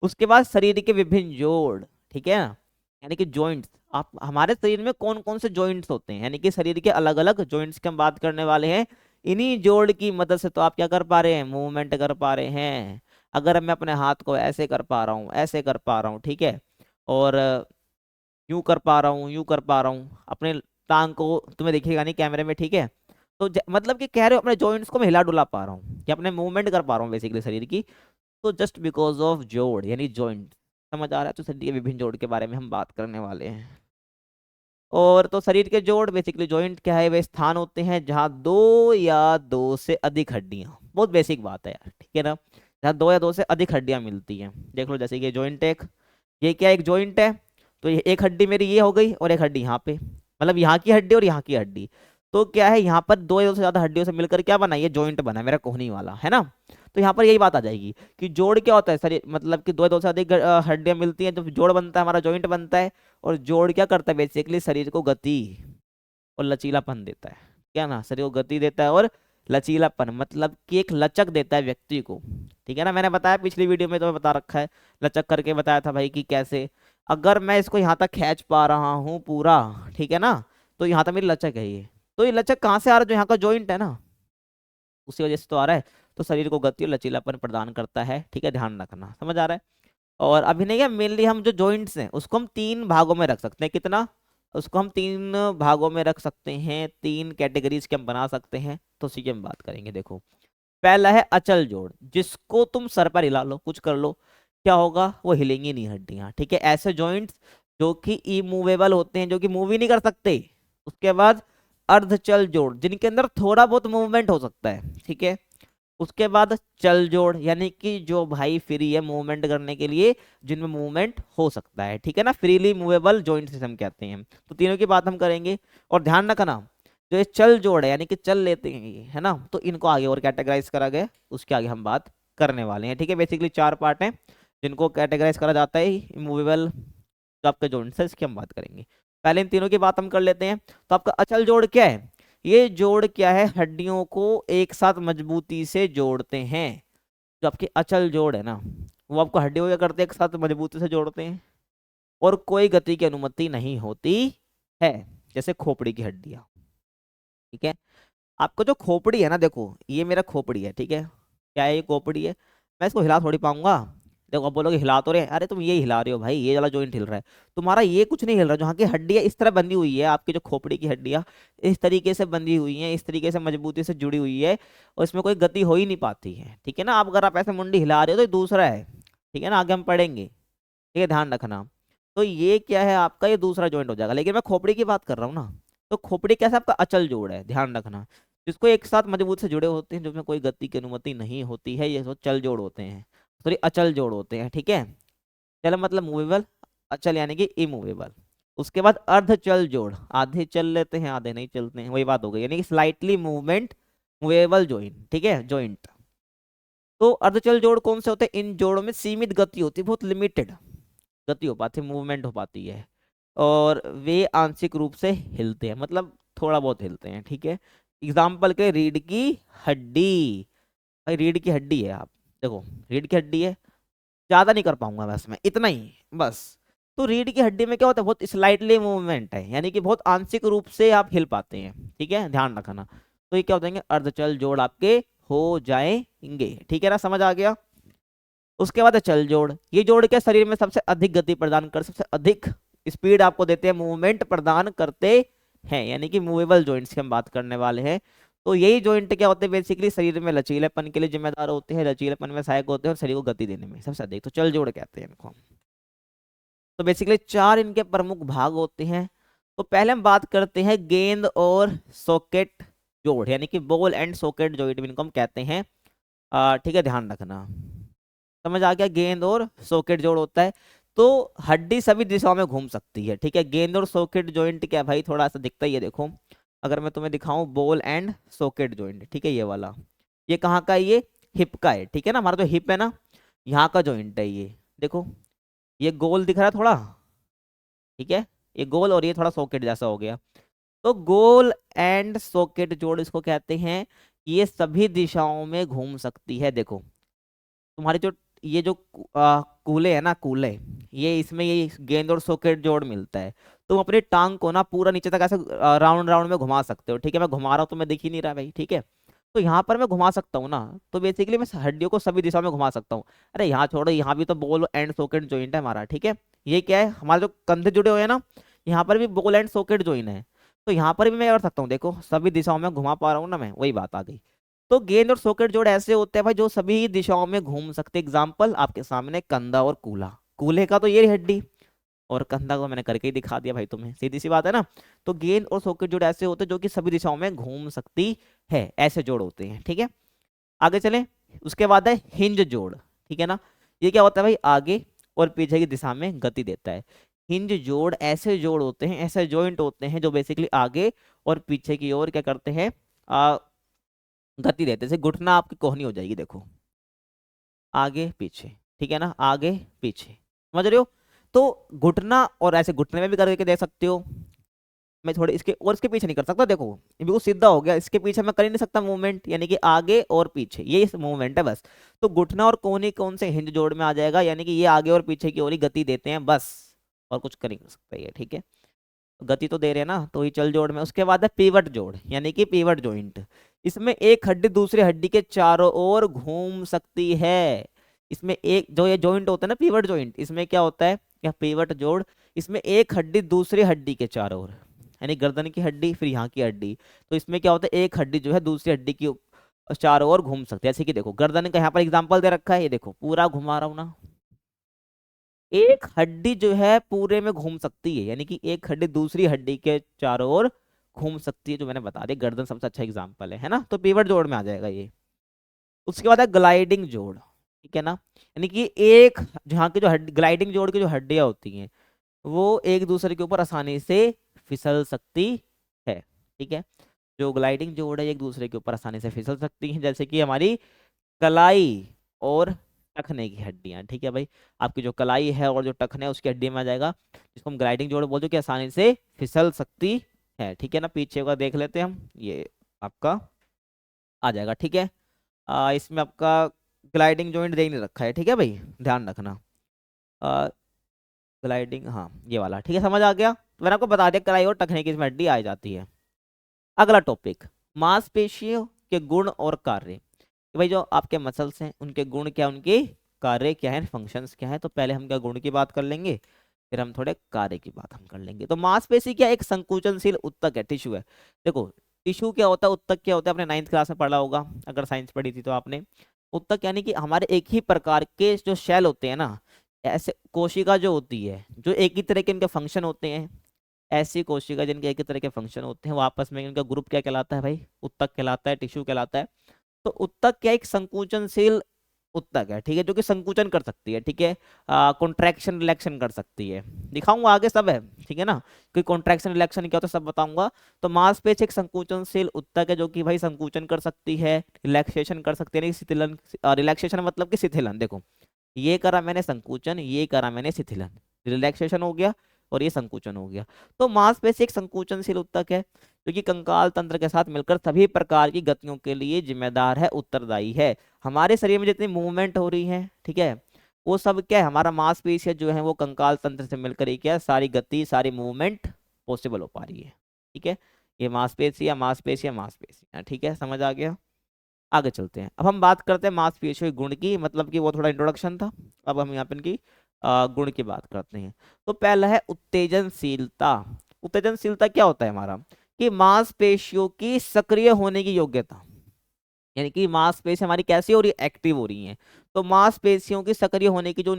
उसके बाद शरीर के विभिन्न जोड़, ठीक है ना, यानी कि जॉइंट्स। आप हमारे शरीर में कौन कौन से जॉइंट्स होते हैं, यानी कि शरीर के अलग अलग जॉइंट्स की हम बात करने वाले हैं। इन्हीं जोड़ की मदद से तो आप क्या कर पा रहे हैं? मूवमेंट कर पा रहे हैं। अगर मैं अपने हाथ को ऐसे कर पा रहा हूँ, ऐसे कर पा रहा हूँ, ठीक है, और यूं कर पा रहा हूँ, यूं कर पा रहा हूँ, अपने टांग को तुम्हें दिखेगा नहीं कैमरे में, ठीक है। तो मतलब कि कह रहे हो अपने जॉइंट्स को मैं हिला डुला पा रहा हूँ या अपने मूवमेंट कर पा रहा हूँ बेसिकली शरीर की, तो जस्ट बिकॉज ऑफ जोड़ यानी जॉइंट। समझ आ रहा है? तो शरीर के विभिन्न जोड़ के बारे में हम बात करने वाले हैं। और तो शरीर के जोड़ बेसिकली जॉइंट क्या है, वे स्थान होते हैं जहाँ दो या दो से अधिक हड्डियां, बहुत बेसिक बात है यार, ठीक है ना, जहाँ दो या दो से अधिक हड्डियां मिलती हैं। देख लो जैसे कि जॉइंट एक, ये क्या एक जॉइंट है, तो ये एक हड्डी मेरी ये हो गई और एक हड्डी यहाँ पे, मतलब यहाँ की हड्डी और यहाँ की हड्डी। तो क्या है यहाँ पर दो या दो से ज्यादा हड्डियों से मिलकर क्या बना, ये जॉइंट बना मेरा कोहनी वाला, है ना। तो यहाँ पर यही बात आ जाएगी कि जोड़ क्या होता है सर, मतलब कि दो या दो से अधिक हड्डियां मिलती हैं, जब जोड़ बनता है हमारा जॉइंट बनता है। और जोड़ क्या करता है बेसिकली, शरीर को गति और लचीलापन देता है। क्या ना, शरीर को गति देता है और लचीलापन, मतलब कि एक लचक देता है व्यक्ति को, ठीक है ना। मैंने बताया पिछली वीडियो में, तो मैं बता रखा है, लचक करके बताया था भाई कि कैसे, अगर मैं इसको यहाँ तक खींच पा रहा हूँ पूरा, ठीक है ना, तो यहाँ तक मेरी लचक है ये। तो ये लचक कहाँ से आ रहा है, जो यहाँ का जॉइंट है ना, उसी वजह से तो आ रहा है। तो शरीर को गति और लचीलापन प्रदान करता है, ठीक है, ध्यान रखना, समझ आ रहा है। और अभी नहीं है, मेनली हम जो जॉइंट्स हैं उसको हम तीन भागों में रख सकते हैं, कितना, उसको हम तीन भागों में रख सकते हैं, तीन कैटेगरीज के हम बना सकते हैं। तो उसी की हम बात करेंगे। देखो पहला है अचल जोड़, जिसको तुम सर पर हिला लो, कुछ कर लो, क्या होगा, वो हिलेंगी नहीं हड्डियां, ठीक है। ऐसे जॉइंट्स जो कि इमूवेबल होते हैं, जो कि मूव ही नहीं कर सकते। उसके बाद अर्धचल जोड़, जिनके अंदर थोड़ा बहुत मूवमेंट हो सकता है, ठीक है। उसके बाद चल जोड़, यानी कि जो भाई फ्री है मूवमेंट करने के लिए, जिनमें मूवमेंट हो सकता है, ठीक है ना, फ्रीली मूवेबल जॉइंट्स हम कहते हैं। तो तीनों की बात हम करेंगे। और ध्यान रखना, जो ये चल जोड़ है यानी कि चल लेते हैं ये, है ना, तो इनको आगे और कैटेगराइज करा गया, उसके आगे हम बात करने वाले हैं, ठीक है। बेसिकली चार पार्ट हैं जिनको कैटेगराइज करा जाता है मूवेबल, जो आपके जॉइंट्स है, इसकी हम बात करेंगे। पहले इन तीनों की बात हम कर लेते हैं। तो आपका अचल जोड़ क्या है, ये जोड़ क्या है, हड्डियों को एक साथ मजबूती से जोड़ते हैं। जो आपके अचल जोड़ है ना, वो आपको हड्डियों क्या करते हैं, एक साथ मजबूती से जोड़ते हैं, और कोई गति की अनुमति नहीं होती है, जैसे खोपड़ी की हड्डियां, ठीक है। आपको जो खोपड़ी है ना, देखो ये मेरा खोपड़ी है, ठीक है, क्या है, ये खोपड़ी है, मैं इसको हिला थोड़ी पाऊंगा। देखो आप बोलोगे हिला तो रहे, अरे तुम ये हिला रहे हो भाई, ये वाला जॉइंट हिल रहा है, तुम्हारा ये कुछ नहीं हिल रहा। जहाँ की हड्डी है इस तरह बंधी हुई है, आपकी जो खोपड़ी की हड्डियां इस तरीके से बंधी हुई है, इस तरीके से मजबूती से जुड़ी हुई है, और इसमें कोई गति हो ही नहीं पाती है, ठीक है ना। आप अगर आप ऐसे मुंडी हिला रहे हो तो ये दूसरा है, ठीक है ना, आगे हम पढ़ेंगे, ठीक है, ध्यान रखना। तो ये क्या है आपका, ये दूसरा जॉइंट हो जाएगा, लेकिन मैं खोपड़ी की बात कर रहा हूँ ना। तो खोपड़ी कैसा आपका अचल जोड़ है, ध्यान रखना, जिसको एक साथ मजबूत से जुड़े होते हैं, जिसमें कोई गति की अनुमति नहीं होती है, ये सब चल जोड़ होते हैं, सॉरी अचल जोड़ होते हैं, ठीक है। चल मतलब मूवेबल, अचल यानी कि इमूवेबल। उसके बाद अर्धचल जोड़, आधे चल लेते हैं आधे नहीं चलते हैं, वही बात हो गई, यानी कि स्लाइटली मूवमेंट मूवेबल जॉइंट, ठीक है, जॉइंट। तो अर्धचल जोड़ कौन से होते हैं, इन जोड़ों में सीमित गति होती है, बहुत लिमिटेड गति हो पाती है, मूवमेंट हो पाती है, और वे आंशिक रूप से हिलते हैं, मतलब थोड़ा बहुत हिलते हैं, ठीक है। एग्जाम्पल के रीढ़ की हड्डी, भाई रीढ़ की हड्डी है, आप देखो रीढ़ की हड्डी है, ज्यादा नहीं कर पाऊंगा बस मैं इतना ही, बस। तो रीढ़ की हड्डी में क्या होता है, बहुत स्लाइटली मूवमेंट है, यानी कि बहुत आंशिक रूप से आप हिल पाते हैं, ठीक है, ध्यान रखना। तो ये क्या हो जाएंगे, अर्धचल जोड़ आपके हो जाएंगे, ठीक है ना, समझ आ गया। उसके बाद है चल जोड़, ये जोड़ के शरीर में सबसे अधिक गति प्रदान कर, सबसे अधिक स्पीड आपको देते हैं, मूवमेंट प्रदान करते हैं, यानी कि मूवेबल जॉइंट्स की हम बात करने वाले हैं। तो यही जॉइंट क्या होते हैं बेसिकली, शरीर में लचीलेपन के लिए जिम्मेदार होते हैं, लचीलेपन में सहायक होते हैं, और शरीर को गति देने में सबसे अधिक, तो चल जोड़ कहते हैं इनको। तो बेसिकली चार इनके प्रमुख भाग होते हैं। तो पहले हम बात करते हैं गेंद और सॉकेट जोड़, यानी कि बॉल एंड सॉकेट जॉइंट भी इनको हम कहते हैं, ठीक है, ध्यान रखना। समझ आ गया, गेंद और सॉकेट जोड़ होता है। तो हड्डी सभी दिशाओं में घूम सकती है, ठीक है। गेंद और सॉकेट जॉइंट क्या है भाई, थोड़ा सा दिखता ही है, देखो अगर मैं तुम्हें दिखाऊं बॉल एंड सॉकेट जॉइंट, ठीक है, ये वाला, ये कहाँ का है, ये हिप का है, ठीक है ना, हमारा जो हिप है ना, यहाँ का जॉइंट है ये, देखो ये गोल दिख रहा है थोड़ा, ठीक है, ये गोल, और ये थोड़ा सॉकेट जैसा हो गया। तो गोल एंड सॉकेट जोड़ इसको कहते हैं, ये सभी दिशाओं में घूम सकती है। देखो तुम्हारी जो ये जो कूले है ना, कूले, ये इसमें ये गेंद और सॉकेट जोड़ मिलता है। तुम अपनी टांग को ना पूरा नीचे तक ऐसे राउंड राउंड में घुमा सकते हो, ठीक है, मैं घुमा रहा हूँ, तुम्हें दिख ही नहीं रहा भाई, ठीक है। तो यहाँ पर मैं घुमा सकता हूँ ना, तो बेसिकली मैं हड्डियों को सभी दिशाओं में घुमा सकता हूँ। अरे यहाँ छोड़ो, यहाँ भी तो बॉल एंड सॉकेट जॉइंट है हमारा, ठीक है। ये क्या है, हमारे जो कंधे जुड़े हुए हैं ना, यहाँ पर भी बॉल एंड सॉकेट जॉइंट है। तो यहाँ पर भी मैं कर सकता हूँ, देखो सभी दिशाओं में घुमा पा रहा हूँ ना मैं, वही बात आ गई। तो गेंद और सॉकेट जोड़ ऐसे होते हैं भाई जो सभी दिशाओं में घूम सकते। एग्जाम्पल आपके सामने कंधा और कूल्हा, कूल्हे का तो ये हड्डी और कंधा को मैंने करके ही दिखा दिया भाई तुम्हें, सीधी सी बात है ना। तो गेंद और सॉकेट जोड़ ऐसे होते हैं जो कि सभी दिशाओं में घूम सकती है, ऐसे जोड़ होते हैं, ठीक है। आगे चले, उसके बाद है हिंज जोड़, ठीक है ना। ये क्या होता है भाई, आगे और पीछे की दिशा में गति देता है। हिंज जोड़ ऐसे जोड़ होते हैं, ऐसे जॉइंट होते हैं जो बेसिकली आगे और पीछे की ओर क्या करते हैं, गति देते हैं। जैसे घुटना आपकी कोहनी हो जाएगी, देखो आगे पीछे, ठीक है ना, आगे पीछे, समझ रहे हो। तो घुटना और ऐसे घुटने में भी करके दे सकते हो। मैं थोड़े इसके और इसके पीछे नहीं कर सकता, देखो ये बिल्कुल सीधा हो गया, इसके पीछे मैं कर ही नहीं सकता मूवमेंट, यानी कि आगे और पीछे ये इस मूवमेंट है बस। तो घुटना और कोहनी कौन से हिंज जोड़ में आ जाएगा, यानी कि ये आगे और पीछे की ओर ही गति देते हैं बस, और कुछ कर नहीं कर सकता ये, ठीक है। गति तो दे रहे हैं ना, तो ये चल जोड़ में। उसके बाद है पीवट जोड़, यानी कि पीवट जॉइंट। इसमें एक हड्डी दूसरी हड्डी के चारों ओर घूम सकती है। इसमें एक जो ये जॉइंट होता है ना, पीवट जॉइंट, इसमें क्या होता है, क्या पीवट जोड़, इसमें एक हड्डी दूसरी हड्डी के चारों ओर, यानी गर्दन की हड्डी फिर यहाँ की हड्डी, तो इसमें क्या होता है, एक हड्डी जो है दूसरी हड्डी की चारों ओर घूम सकती है। जैसे कि देखो गर्दन का यहाँ पर एग्जांपल दे रखा है, ये देखो पूरा घुमा रहा हूं ना, एक हड्डी जो है पूरे में घूम सकती है, यानी कि एक हड्डी दूसरी हड्डी के चारों ओर घूम सकती है, जो मैंने बता दिया। गर्दन सबसे अच्छा एग्जांपल है ना, तो पीवट जोड़ में आ जाएगा ये। उसके बाद है ग्लाइडिंग जोड़, ठीक है ना, यानी कि एक जहाँ की जो ग्लाइडिंग जोड़ की जो हड्डियां होती हैं वो एक दूसरे के ऊपर आसानी से फिसल सकती है, ठीक है। जो ग्लाइडिंग जोड़ है एक दूसरे के ऊपर आसानी से फिसल सकती है, जैसे कि हमारी कलाई और टखने की हड्डियां, ठीक है भाई। आपकी जो कलाई है और जो टखने है उसकी हड्डी में आ जाएगा, जिसको हम ग्लाइडिंग जोड़ बोलते हैं, कि आसानी से फिसल सकती है, ठीक है ना। पीछे का देख लेते हैं हम, ये आपका आ जाएगा, ठीक है। इसमें आपका ग्लाइडिंग जॉइंट दे नहीं रखा है, ठीक है भाई, ध्यान रखना। ग्लाइडिंग, हाँ ये वाला, ठीक है, समझ आ गया। तो मैंने आपको बता दिया कलाई और टखने की इसमें हड्डी आ जाती है। अगला टॉपिक, मांसपेशियों के गुण और कार्य। कि भाई जो आपके मसल्स हैं उनके गुण क्या, उनके कार्य क्या है, फंक्शंस क्या है। तो पहले हम क्या गुण की बात कर लेंगे, फिर हम थोड़े कार्य की बात हम कर लेंगे। तो मांसपेशी क्या, एक संकुचनशील उत्तक है, टिश्यू है। देखो टिश्यू क्या होता है, उत्तक क्या होता है, आपने 9th क्लास में पढ़ा होगा, अगर साइंस पढ़ी थी तो आपने। उत्तक यानी कि हमारे एक ही प्रकार के जो शेल होते हैं ना, ऐसे कोशिका जो होती है, जो एक ही तरह के इनके फंक्शन होते हैं, ऐसी कोशिका जिनके एक ही तरह के फंक्शन होते हैं, वो आपस में इनका ग्रुप क्या कहलाता है भाई, उत्तक कहलाता है, टिश्यू कहलाता है। तो उत्तक क्या, एक संकुचनशील उत्तक है, ठीक है, जो कि संकुचन कर सकती है, ठीक है, कॉन्ट्रैक्शन रिलैक्शन कर सकती है। दिखाऊंगा आगे सब है, ठीक है ना, कि कॉन्ट्रैक्शन रिलैक्शन क्या होता है सब बताऊंगा। तो मांसपेशी एक संकुचनशील उत्तक है जो कि भाई संकुचन कर सकती है, रिलैक्सेशन कर सकती है, नहीं शिथिलन, रिलैक्सेशन मतलब कि शिथिलन। देखो ये करा मैंने संकुचन, ये करा मैंने शिथिलन, रिलैक्सेशन हो गया और ये संकुचन हो गया। तो मांसपेशी एक संकुचनशील उत्तक है जो कि कंकाल तंत्र के साथ मिलकर सभी प्रकार की गतियों के लिए जिम्मेदार है, उत्तरदायी है। हमारे शरीर में जितनी मूवमेंट हो रही है, ठीक है, वो सब क्या है, हमारा मांसपेशी जो है वो कंकाल तंत्र से मिलकर ही क्या सारी गति सारी मूवमेंट पॉसिबल हो पा रही है, ठीक है। ये मांसपेशी या मांसपेशी या मांसपेशी, ठीक है, समझ आ गया। आगे चलते हैं, अब हम बात करते हैं मांसपेशियों के गुण की, मतलब कि वो थोड़ा इंट्रोडक्शन था, अब हम यहाँ पे इनकी गुण की बात करते हैं। तो पहला है उत्तेजनशीलता। उत्तेजनशीलता क्या होता है हमारा, कि मांसपेशियों की सक्रिय होने की योग्यता, यानी कि मांसपेशी हमारी कैसी हो रही है, एक्टिव हो रही है। तो मांसपेशियों की सक्रिय होने की जो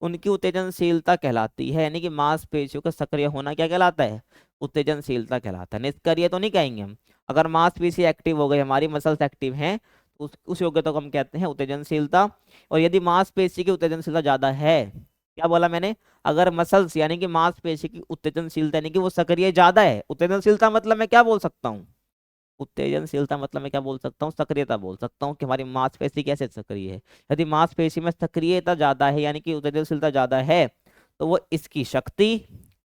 उनकी उत्तेजनशीलता कहलाती है, यानी कि मांसपेशियों का सक्रिय होना क्या कहलाता है, उत्तेजनशीलता कहलाता है। निष्क्रिय तो नहीं कहेंगे हम, अगर मांसपेशी एक्टिव हो गई, हमारी मसल्स एक्टिव हैं, तो उस योग्यता को हम कहते हैं उत्तेजनशीलता। और यदि मांसपेशी की उत्तेजनशीलता ज्यादा है, क्या बोला मैंने, अगर मसल्स यानी कि मांसपेशी की उत्तेजनशीलता यानी कि वो सक्रिय ज्यादा है, उत्तेजनशीलता मतलब मैं क्या बोल सकता हूँ, उत्तेजनशीलता मतलब मैं क्या बोल सकता हूँ, सक्रियता बोल सकता हूँ, कि हमारी मांसपेशी कैसे सक्रिय है। यदि मांसपेशी में सक्रियता ज्यादा है यानी कि उत्तेजनशीलता ज्यादा है, तो वो इसकी शक्ति,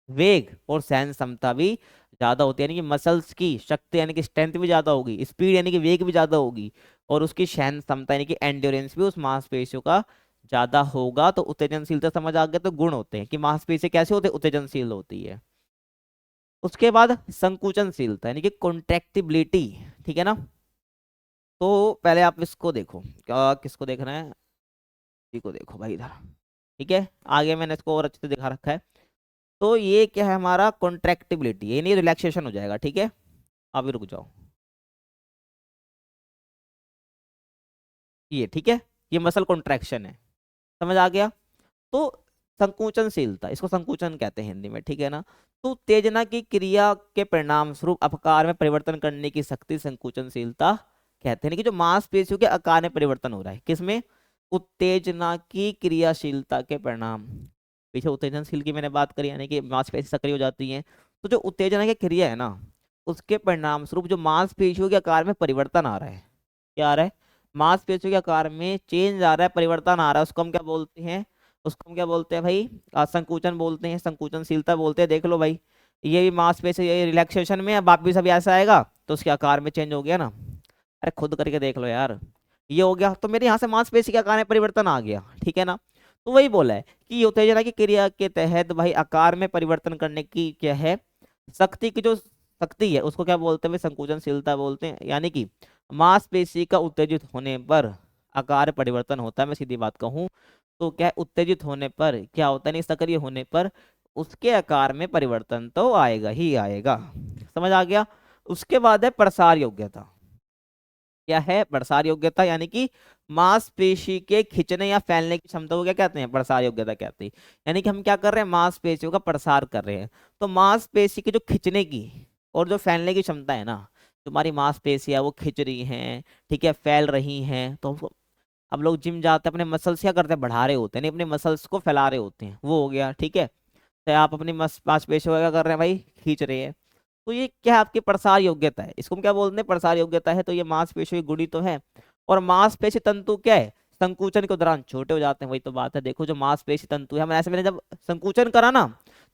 वेग और सहन क्षमता भी ज्यादा होती है, यानी कि मसल्स की शक्ति यानी कि स्ट्रेंथ भी ज्यादा होगी, स्पीड यानी कि वेग भी ज्यादा होगी, और उसकी सहन क्षमता यानी कि एंड्योरेंस भी उस मांसपेशियों का ज्यादा होगा। तो उत्तेजनशीलता समझ आ गया। तो गुण होते हैं कि मांसपेशी कैसे होते हैं, उत्तेजनशील होती है। उसके बाद संकुचनशीलता यानी कि कॉन्ट्रैक्टिबिलिटी, ठीक है ना। तो पहले आप इसको देखो, क्या किसको देखना है, इसी को देखो भाई इधर, ठीक है। आगे मैंने इसको और अच्छे से दिखा रखा है। तो ये क्या है हमारा कॉन्ट्रैक्टिबिलिटी, ये नहीं रिलैक्सेशन हो जाएगा, ठीक है। अभी रुक जाओ, ये ठीक है, ये मसल कॉन्ट्रैक्शन है, समझ आ गया। तो संकुचनशीलता, इसको संकुचन कहते हैं हिंदी में, ठीक है ना। तो उत्तेजना की क्रिया के परिणाम स्वरूप आकार में परिवर्तन करने की शक्ति संकुचनशीलता कहते हैं, कि जो मांसपेशियों के आकार में परिवर्तन हो रहा है, किसमें, उत्तेजना की क्रियाशीलता के परिणाम। पीछे उत्तेजनशील की मैंने बात करी, यानी कि मांसपेशी सक्रिय हो जाती हैं। तो जो उत्तेजना की क्रिया है ना, उसके परिणाम स्वरूप जो मांसपेशियों के आकार में परिवर्तन आ रहा है, क्या आ रहा है, मांसपेशियों के आकार में चेंज आ रहा है, परिवर्तन आ रहा है, उसको हम क्या बोलते हैं, उसको हम क्या बोलते हैं भाई, संकुचन बोलते हैं, संकुचनशीलता बोलते हैं। देख लो भाई, ये भी मांसपेशी, ये रिलैक्सेशन में, अब वापिस अभी ऐसा आएगा तो उसके आकार में चेंज हो गया ना। अरे खुद करके देख लो यार, ये हो गया, तो मेरे यहाँ से मांसपेशी के आकार में परिवर्तन आ गया, ठीक है ना। तो वही बोला है कि उत्तेजना की क्रिया के तहत भाई आकार में परिवर्तन करने की क्या है, शक्ति की जो शक्ति है उसको क्या बोलते हैं भाई, संकुचनशीलता बोलते हैं। यानी कि मांसपेशी का उत्तेजित होने पर आकार परिवर्तन होता है, मैं सीधी बात कहूँ तो क्या है, उत्तेजित होने पर क्या होता है, नहीं सक्रिय होने पर उसके आकार में परिवर्तन तो आएगा ही आएगा, समझ आ गया। उसके बाद है प्रसार योग्यता। क्या है प्रसार योग्यता, यानी कि मांसपेशी के खींचने या फैलने की क्षमता को क्या कहते हैं, प्रसार योग्यता कहते हैं। यानी कि हम क्या कर रहे हैं, मांसपेशियों का प्रसार कर रहे हैं। तो मांसपेशी की जो खींचने की और जो फैलने की क्षमता है ना, तुम्हारी मांसपेशियां वो खिंच रही हैं, ठीक है, फैल रही हैं, तो हमको, अब लोग जिम जाते हैं अपने मसल्स क्या करते हैं, बढ़ा रहे होते हैं, नहीं अपने मसल्स को फैला रहे होते हैं, वो हो गया, ठीक है। तो आप अपनी मांसपेशियों का क्या कर रहे हैं भाई, खींच रहे हैं। तो ये क्या है, आपकी प्रसार योग्यता है, इसको हम क्या बोलते हैं, प्रसार योग्यता है। तो ये मांसपेशियों की गुड़ी तो है। और मांसपेशी तंतु क्या है, संकुचन के दौरान छोटे हो जाते हैं, वही तो बात है। देखो जो मांसपेशी तंतु है, मैंने जब संकुचन करा ना,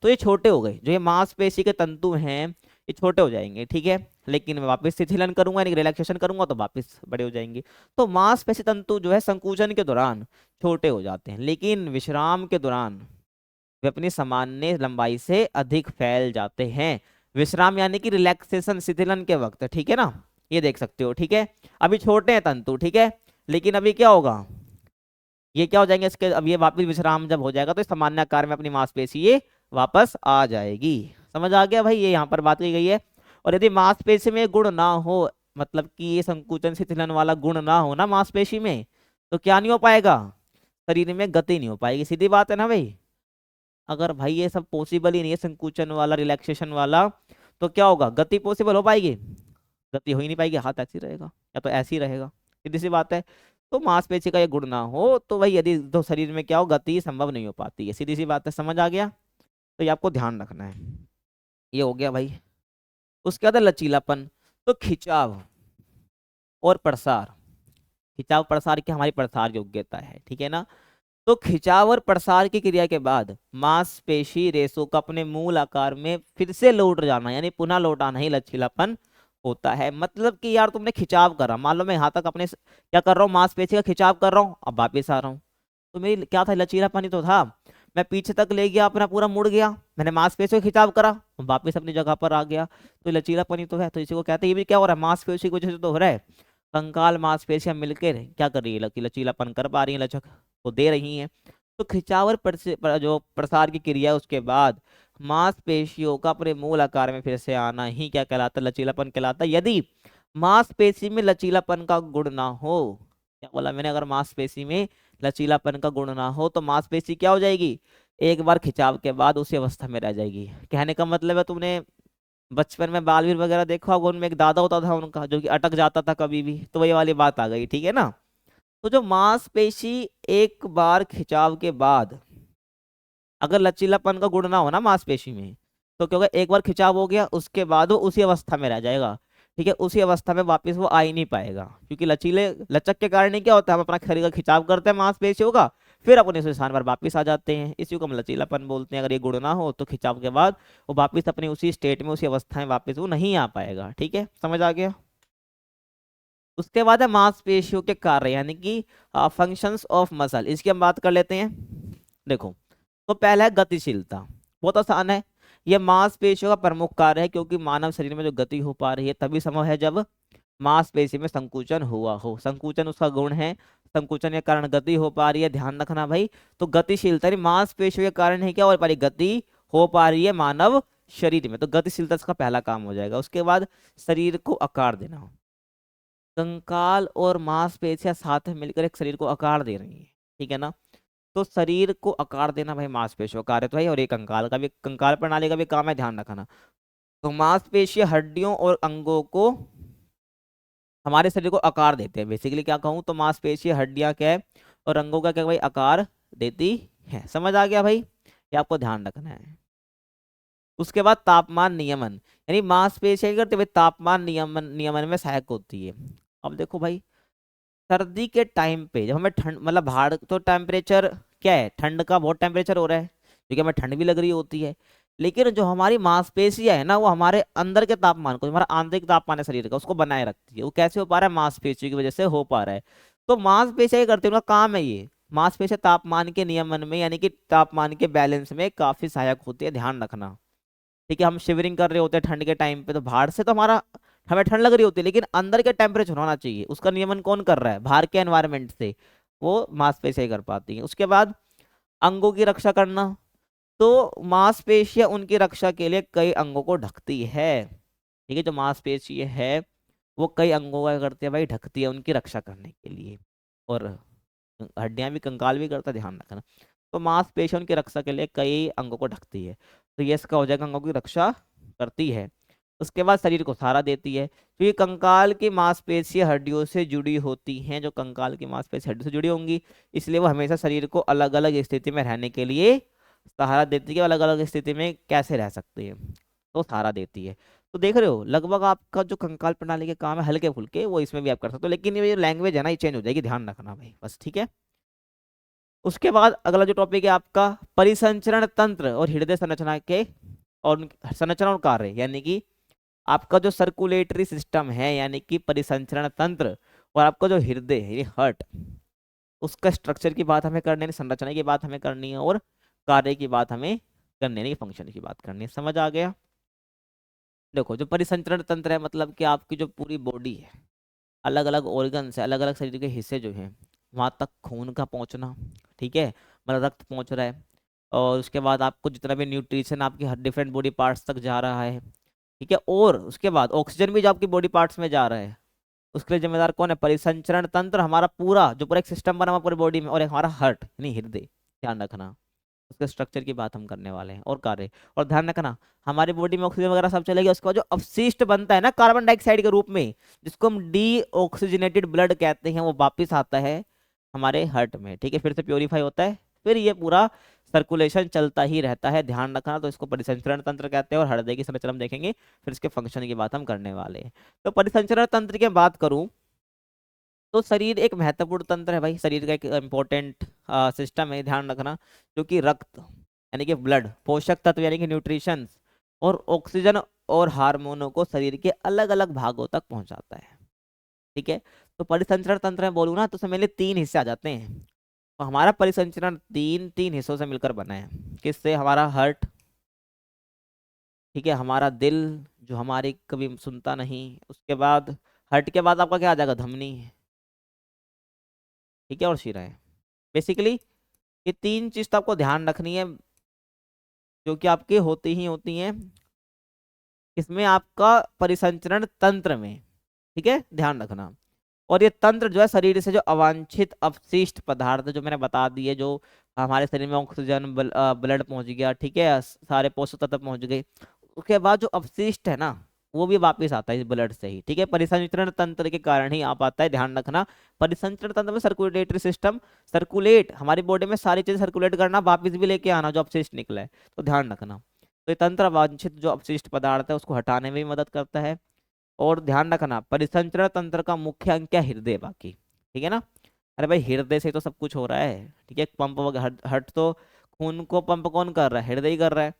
तो ये छोटे हो गए, जो ये मांसपेशी के तंतु हैं ये छोटे हो जाएंगे, ठीक है। लेकिन मैं वापस शिथिलन करूंगा, यानी रिलैक्सेशन करूंगा तो वापस बड़े हो जाएंगे। तो मांसपेशी तंतु जो है संकुचन के दौरान छोटे हो जाते हैं, लेकिन विश्राम के दौरान वे अपनी सामान्य लंबाई से अधिक फैल जाते हैं। विश्राम यानी कि रिलैक्सेशन, शिथिलन के वक्त, ठीक है ना, ये देख सकते हो, ठीक है। अभी छोटे हैं तंतु, ठीक है, लेकिन अभी क्या होगा, ये क्या हो जाएंगे इसके, अब ये वापस विश्राम जब हो जाएगा तो सामान्य आकार में अपनी मांसपेशी ये वापस आ जाएगी। समझ आ गया भाई, ये यहाँ पर बात की गई है। और यदि मांसपेशी में गुण ना हो, मतलब कि ये संकुचन शिथिलन वाला गुण ना हो ना मांसपेशी में, तो क्या नहीं हो पाएगा, शरीर में गति नहीं हो पाएगी, सीधी बात है ना भाई। अगर भाई ये सब पॉसिबल ही नहीं है, संकुचन वाला, रिलैक्सेशन वाला, तो क्या होगा, गति पॉसिबल हो पाएगी, गति हो ही नहीं पाएगी, हाथ ऐसे ही रहेगा या तो ऐसे ही रहेगा, सीधी सी बात है। तो मांसपेशी का ये गुण ना हो तो भाई यदि तो शरीर में क्या हो, गति संभव नहीं हो पाती है, सीधी सी बात है, समझ आ गया। तो ये आपको ध्यान रखना है, ये हो गया भाई। उसके बाद है लचीलापन। तो खिंचाव और प्रसार, खिंचाव प्रसार की हमारी प्रसार योग्यता है, ठीक है ना। तो खिंचाव और प्रसार की क्रिया के बाद मांसपेशी रेशों का अपने मूल आकार में फिर से लौट जाना, यानी पुनः लौट आना ही लचीलापन होता है। मतलब कि यार तुमने खिंचाव करा, मान लो मैं यहाँ तक अपने क्या कर रहा हूँ, मांसपेशी का खिंचाव कर रहा हूँ, अब वापिस आ रहा हूँ, तो मेरी क्या था, लचीलापन ही तो था। मैं पीछे तक ले गया, अपना पूरा मुड़ गया, मैंने मांसपेशी का खिंचाव करा, वापिस अपनी जगह पर आ गया, तो लचीलापन ही तो है। तो इसी को कहते हैं, ये भी क्या हो रहा है, मांसपेशी की वजह से तो हो रहा है। कंकाल मांसपेशियां मिलकर क्या कर रही है, लचीलापन कर पा रही है, लचक को दे रही हैं। तो खिंचाव और जो प्रसार की क्रिया है उसके बाद मांसपेशियों का अपने मूल आकार में फिर से आना ही क्या कहलाता है, लचीलापन कहलाता है। यदि मांसपेशी में लचीलापन का गुण ना हो, क्या बोला मैंने, अगर मांसपेशी में लचीलापन का गुण ना हो तो मांसपेशी क्या हो जाएगी, एक बार खिंचाव के बाद उसी अवस्था में रह जाएगी। कहने का मतलब है, तुमने बचपन में बालवीर वगैरह देखा होगा, उनमें एक दादा होता था उनका, जो कि अटक जाता था कभी भी, तो वही वाली बात आ गई, ठीक है ना। तो जो मांसपेशी एक बार खिंचाव के बाद अगर लचीलापन का गुण ना हो ना मांसपेशी में, तो क्या होगा, एक बार खिंचाव हो गया उसके बाद वो उसी अवस्था में रह जाएगा, ठीक है, उसी अवस्था में वापस वो आ ही नहीं पाएगा। क्योंकि लचीले लचक के कारण ही क्या होता है, हम अपना शरीर का खिंचाव करते हैं मांसपेशियों का, फिर अपने उस स्थान पर वापस आ जाते हैं, इसी को हम लचीलापन बोलते हैं। अगर ये गुण ना हो तो खिंचाव के बाद वो वापस अपने उसी स्टेट में, उसी अवस्था में वापस वो नहीं आ पाएगा, ठीक है, समझ आ गया। उसके बाद है मांसपेशियों के कार्य, यानी कि फंक्शंस ऑफ मसल, इसकी हम बात कर लेते हैं। देखो, तो पहला है गतिशीलता, बहुत आसान है। यह मांसपेशियों का प्रमुख कार्य है, क्योंकि मानव शरीर में जो गति हो पा रही है तभी संभव है जब मांसपेशी में संकुचन हुआ हो, संकुचन उसका गुण है, संकुचन के कारण गति हो पा रही है, ध्यान रखना भाई। तो गतिशीलता मांसपेशियों के कारण ही क्या हो पा रही, गति हो पा रही है मानव शरीर में, तो गतिशीलता इसका पहला काम हो जाएगा। उसके बाद शरीर को आकार देना, कंकाल और मांसपेशियां साथ में मिलकर एक शरीर को आकार दे रही है, ठीक है ना। तो शरीर को आकार देना भाई मांसपेशियों का कार्य तो है, और एक कंकाल का भी, कंकाल प्रणाली का भी काम है, ध्यान रखना। तो मांसपेशियां हड्डियों और अंगों को, हमारे शरीर को आकार देते हैं। बेसिकली क्या कहूँ तो मांसपेशियां हड्डियां क्या है और अंगों का क्या भाई आकार देती है। समझ आ गया भाई, ये आपको ध्यान रखना है। उसके बाद तापमान नियमन, यानी मांसपेशियां करते हुए तापमान नियमन नियमन में सहायक होती है। अब देखो भाई, सर्दी के टाइम पे जब हमें ठंड, मतलब बाहर तो टेम्परेचर क्या है, ठंड का बहुत टेम्परेचर हो रहा है, क्योंकि हमें ठंड भी लग रही होती है, लेकिन जो हमारी मांसपेशियां है ना, वो हमारे अंदर के तापमान को, हमारा आंतरिक तापमान है शरीर का, उसको बनाए रखती है। वो कैसे हो पा रहा है, मांसपेशियों की वजह से हो पा रहा है। तो मांसपेशियां करते हैं, उनका काम है ये, मांसपेशियां तापमान के नियमन में, यानी कि तापमान के बैलेंस में काफी सहायक होती है, ध्यान रखना। ठीक है, हम शिवरिंग कर रहे होते हैं ठंड के टाइम पे, तो बाहर से तो हमारा, हमें ठंड लग रही होती है, लेकिन अंदर के टेम्परेचर होना चाहिए, उसका नियमन कौन कर रहा है, बाहर के एनवायरनमेंट से, वो मांसपेशियां कर पाती हैं। उसके बाद अंगों की रक्षा करना, तो मांसपेशियां उनकी रक्षा के लिए कई अंगों को ढकती है। ठीक है, जो मांसपेशी है वो कई अंगों का करती है भाई, ढकती है उनकी रक्षा करने के लिए, और हड्डियां भी, कंकाल भी करता है, ध्यान रखना। तो मांसपेशियों की रक्षा के लिए कई अंगों को ढकती है, तो ये इसका हो जाएगा, अंगों की रक्षा करती है। उसके बाद शरीर को सहारा देती है, तो ये कंकाल की मांसपेशियां हड्डियों से जुड़ी होती हैं, जो कंकाल की मांसपेशी हड्डियों से जुड़ी होंगी, इसलिए वो हमेशा शरीर को अलग अलग स्थिति में रहने के लिए सहारा देती है, अलग अलग स्थिति में कैसे रह सकते हैं, तो सहारा देती है। तो देख रहे हो, लगभग आपका जो कंकाल प्रणाली के काम है हल्के फुल्के, वो इसमें भी आप कर सकते हो, लेकिन ये लैंग्वेज है ना, ये चेंज हो जाएगी, ध्यान रखना भाई बस, ठीक है। उसके बाद अगला जो टॉपिक है आपका परिसंचरण तंत्र और हृदय संरचना के, और संरचना और कार्य, यानी कि आपका जो सर्कुलेटरी सिस्टम है, यानी कि परिसंचरण तंत्र, और आपका जो हृदय है, ये हार्ट, उसका स्ट्रक्चर की बात हमें करनी है, संरचना की बात हमें करनी है, और कार्य की बात हमें करनी है, फंक्शन की बात करनी है। समझ आ गया। देखो, जो परिसंचरण तंत्र है, मतलब कि आपकी जो पूरी बॉडी है, अलग अलग ऑर्गन्स है, अलग अलग शरीर के हिस्से जो हैं, वहाँ तक खून का पहुँचना, ठीक है, मतलब रक्त पहुँच रहा है, और उसके बाद आपको जितना भी न्यूट्रिशन आपकी हर डिफरेंट बॉडी पार्ट्स तक जा रहा है, ठीक है, और उसके बाद ऑक्सीजन भी जो आपकी बॉडी पार्ट्स में जा रहा है, उसके लिए जिम्मेदार कौन है, परिसंचरण तंत्र, हमारा पूरा जो पूरा एक सिस्टम बना हुआ पूरी बॉडी में, और एक हमारा हार्ट यानी हृदय, ध्यान रखना, उसके स्ट्रक्चर की बात हम करने वाले हैं, और कार्य। और ध्यान रखना, हमारी बॉडी में ऑक्सीजन वगैरह सब चलेगी, उसके बाद जो अपशिष्ट बनता है ना कार्बन डाइऑक्साइड के रूप में, जिसको हम डी ऑक्सीजनेटेड ब्लड कहते हैं, वो वापिस आता है हमारे हार्ट में, ठीक है, फिर से प्योरीफाई होता है, फिर ये पूरा सर्कुलेशन चलता ही रहता है, ध्यान रखना। तो इसको परिसंचरण तंत्र कहते हैं, और हृदय की संरचना हम देखेंगे, फिर इसके फंक्शन की बात हम करने वाले हैं। तो परिसंचरण तंत्र की बात करूं, तो शरीर एक महत्वपूर्ण तंत्र है भाई, शरीर का एक इंपॉर्टेंट सिस्टम है, ध्यान रखना, जो कि रक्त यानी कि ब्लड, पोषक तत्व यानी कि न्यूट्रिशन, और ऑक्सीजन और हार्मोनों को शरीर के अलग अलग भागों तक पहुंचाता है, ठीक है। तो परिसंचरण तंत्र में बोलूँ ना, तो उसमें मेरे तीन हिस्से आ जाते हैं। तो हमारा परिसंचरण तीन तीन हिस्सों से मिलकर बना है। किससे, हमारा हार्ट, ठीक है, हमारा दिल जो हमारी कभी सुनता नहीं, उसके बाद हार्ट के बाद आपका क्या आ जाएगा, धमनी, ठीक है, और शिराएं। बेसिकली ये तीन चीज तो आपको ध्यान रखनी है, जो कि आपकी होती ही होती हैं इसमें, आपका परिसंचरण तंत्र में, ठीक है, ध्यान रखना। और ये तंत्र जो है शरीर से जो अवांछित अपशिष्ट पदार्थ जो मैंने बता दिए, जो हमारे शरीर में ऑक्सीजन ब्लड पहुंच गया, ठीक है, सारे पोषक तत्व पहुंच गए, उसके बाद जो अपशिष्ट है ना, वो भी वापस आता है इस ब्लड से ही, ठीक है, परिसंचरण तंत्र के कारण ही आ पाता है, ध्यान रखना। परिसंचरण तंत्र में सर्कुलेटरी सिस्टम, सर्कुलेट, हमारी बॉडी में सारी चीजें सर्कुलेट करना, वापस भी लेके आना जो अपशिष्ट निकला है, तो ध्यान रखना। तो ये तंत्र अवांछित जो अपशिष्ट पदार्थ है उसको हटाने में भी मदद करता है। और ध्यान रखना, परिसंचरण तंत्र का मुख्य अंग क्या, हृदय, बाकी ठीक है ना। अरे भाई, हृदय से तो सब कुछ हो रहा है, ठीक है, पंप वगैरह, हट तो खून को पंप कौन कर रहा है, हृदय ही कर रहा है।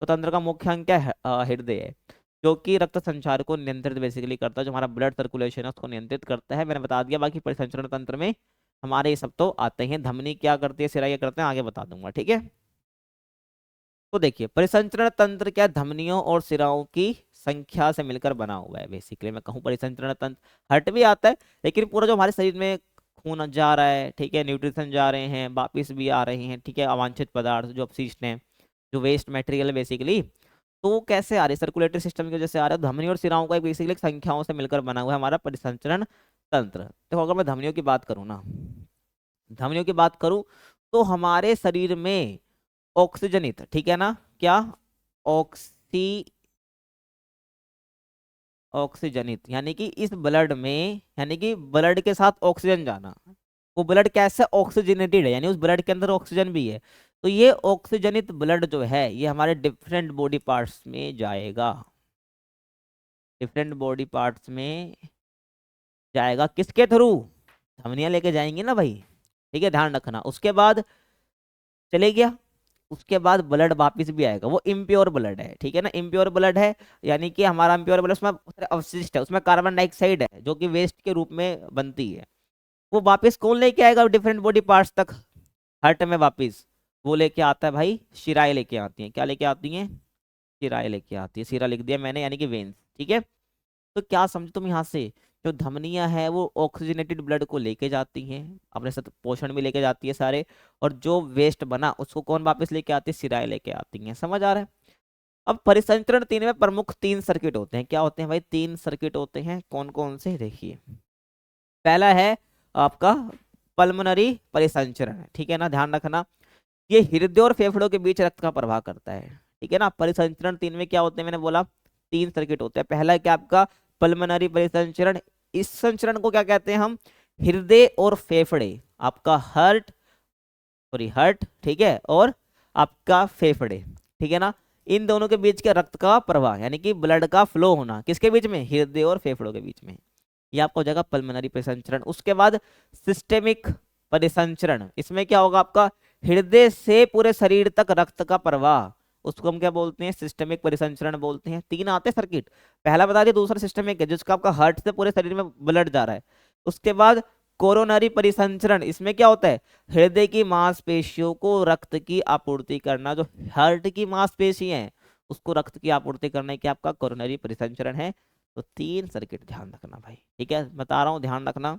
तो तंत्र का मुख्य अंग क्या है, हृदय है, जो कि रक्त संचार को नियंत्रित बेसिकली करता है, जो हमारा ब्लड सर्कुलेशन है उसको नियंत्रित करता है, मैंने बता दिया। बाकी परिसंचरण तंत्र में हमारे ये सब तो आते हैं, धमनी क्या करती है, सिरा क्या करते हैं, आगे बता दूंगा, ठीक है। तो देखिए, परिसंचरण तंत्र क्या, धमनियों और सिराओं की संख्या से मिलकर बना हुआ है। बेसिकली मैं कहूँ परिसंचरण तंत्र, हर्ट भी आता है, लेकिन पूरा जो हमारे शरीर में खून जा रहा है, ठीक है, न्यूट्रिशन जा रहे हैं, वापिस भी आ रहे हैं, ठीक है, अवांछित पदार्थ जो अपशिष्ट हैं, जो वेस्ट मटेरियल है बेसिकली, तो वो कैसे आ रही है, सर्कुलेटरी सिस्टम की वजह से आ रहा है। धमनी और सिराओं का एक बेसिकली संख्याओं से मिलकर बना हुआ है हमारा परिसंचरण तंत्र। तो अगर मैं धमनियों की बात करूँ ना, धमनियों की बात करूं तो हमारे शरीर में ऑक्सीजनित, ठीक है ना, क्या ऑक्सी ऑक्सीजनित यानी कि इस ब्लड में, यानी कि ब्लड के साथ ऑक्सीजन जाना, वो ब्लड कैसे ऑक्सीजनेटेड है, यानी उस ब्लड के अंदर ऑक्सीजन भी है। तो ये ऑक्सीजनित ब्लड जो है ये हमारे डिफरेंट बॉडी पार्ट्स में जाएगा, डिफरेंट बॉडी पार्ट्स में जाएगा, किसके थ्रू, धमनियां लेके जाएंगी ना भाई, ठीक है, ध्यान रखना। उसके बाद चले गया, उसके बाद ब्लड वापिस भी आएगा, वो इम्प्योर ब्लड है, ठीक है ना, इम्प्योर ब्लड है, यानी कि हमारा इम्प्योर ब्लड उसमें अवशिष्ट है, उसमें कार्बन डाइऑक्साइड है जो कि वेस्ट के रूप में बनती है। वो वापस कौन लेके आएगा डिफरेंट बॉडी पार्ट्स तक, हार्ट में वापस वो लेके आता है भाई, शिराएं लेके आती हैं, क्या लेके आती हैं, शिराएं लेके आती है, शिरा लिख दिया मैंने, यानी कि वेन्स, ठीक है। तो क्या समझो तुम यहाँ से, जो धमनियां है वो ऑक्सीजनेटेड ब्लड को लेके जाती हैं, अपने साथ पोषण भी लेके जाती है सारे, और जो वेस्ट बना उसको कौन वापस लेके आती है, सिराएं लेके आती हैं, समझ आ रहा है। अब परिसंचरण 3 में प्रमुख 3 सर्किट होते हैं, क्या होते हैं भाई, 3 सर्किट होते हैं, कौन कौन से देखिए। पहला है आपका पल्मोनरी परिसंचरण, ठीक है ना, ध्यान रखना, ये हृदय और फेफड़ों के बीच रक्त का प्रवाह करता है, ठीक है ना। परिसंचरण 3 में क्या होते हैं, मैंने बोला 3 सर्किट होते हैं। पहला क्या आपका पल्मोनरी परिसंचरण, इस संचरण को क्या कहते हैं हम, हृदय और फेफड़े, आपका हार्ट, सॉरी हार्ट, ठीक है, और आपका फेफड़े, ठीक है ना, इन दोनों के बीच के रक्त का प्रवाह, यानी कि ब्लड का फ्लो होना, किसके बीच में, हृदय और फेफड़ों के बीच में, ये आपका हो जाएगा पल्मोनरी परिसंचरण। उसके बाद सिस्टेमिक परिसंचरण, इसमें क्या होगा आपका, हृदय से पूरे शरीर तक रक्त का प्रवाह, उसको हम क्या बोलते हैं, सिस्टेमिक परिसंचरण बोलते हैं। 3 आते हैं सर्किट, पहला बता दिया, दूसरा सिस्टेमिक है जिसका आपका हार्ट से पूरे शरीर में ब्लड जा रहा है। उसके बाद कोरोनरी परिसंचरण, इसमें क्या होता है, हृदय की मांसपेशियों को रक्त की आपूर्ति करना, जो हार्ट की मांसपेशी है उसको रक्त की आपूर्ति करने की आपका कोरोनरी परिसंचरण है। तो 3 सर्किट ध्यान रखना भाई, ठीक है, बता रहा हूँ ध्यान रखना।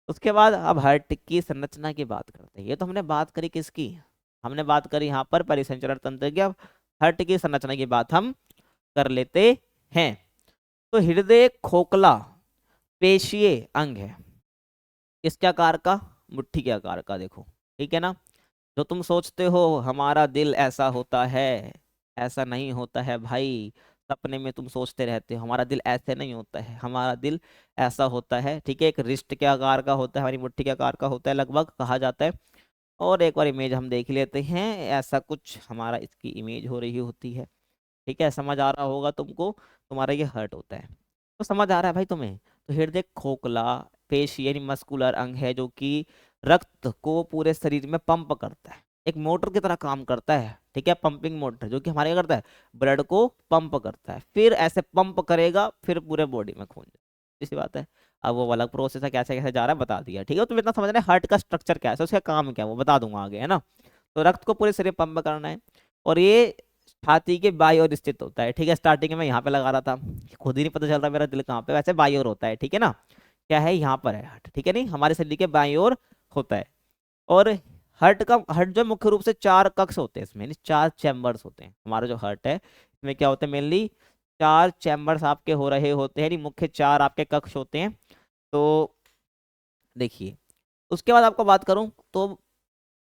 उसके बाद अब हार्ट की संरचना की बात करते हैं, ये तो हमने बात करी किसकी, हमने बात करी यहाँ पर परिसंचरण तंत्र की, अब हार्ट की संरचना की बात हम कर लेते हैं। तो हृदय खोखला पेशीय अंग है, किसके आकार का, मुट्ठी के आकार का, देखो, ठीक है ना। जो तुम सोचते हो हमारा दिल ऐसा होता है, ऐसा नहीं होता है भाई, सपने में तुम सोचते रहते हो, हमारा दिल ऐसे नहीं होता है, हमारा दिल ऐसा होता है, ठीक है, एक रिस्ट के आकार का होता है, हमारी मुट्ठी के आकार का होता है लगभग, कहा जाता है। और एक बार इमेज हम देख लेते हैं, ऐसा कुछ हमारा इसकी इमेज हो रही होती है, ठीक है, समझ आ रहा होगा तुमको, तुम्हारा ये हर्ट होता है, तो समझ आ रहा है भाई तुम्हें। तो हृदय खोखला पेशी यानी मस्कुलर अंग है जो कि रक्त को पूरे शरीर में पंप करता है, एक मोटर की तरह काम करता है, ठीक है, पंपिंग मोटर, जो कि हमारे क्या करता है, ब्लड को पंप करता है, फिर ऐसे पंप करेगा, फिर पूरे बॉडी में खून जाए, इसी बात है। अब वो अलग प्रोसेस है, कैसे कैसे जा रहा है बता दिया, ठीक है, तुम इतना समझ रहे हार्ट का स्ट्रक्चर क्या है, उसका काम क्या है वो बता दूंगा आगे, है ना। तो रक्त को पूरे शरीर पंप करना है, और ये छाती के बाई ओर स्थित होता है, ठीक है, स्टार्टिंग में यहाँ पे लगा रहा था, खुद ही नहीं पता चल रहा मेरा दिल कहाँ पे, वैसे बाई ओर होता है, ठीक है ना, क्या है यहाँ पर है हार्ट, ठीक है, नहीं हमारे शरीर के बाई ओर होता है। और हार्ट जो मुख्य रूप से 4 कक्ष होते हैं इसमें, यानी 4 चैम्बर्स होते हैं, हमारा जो हार्ट है इसमें क्या होते हैं, मेनली 4 चैम्बर्स आपके हो रहे होते हैं, यानी मुख्य 4 आपके कक्ष होते हैं। तो देखिए, उसके बाद आपको बात करूं तो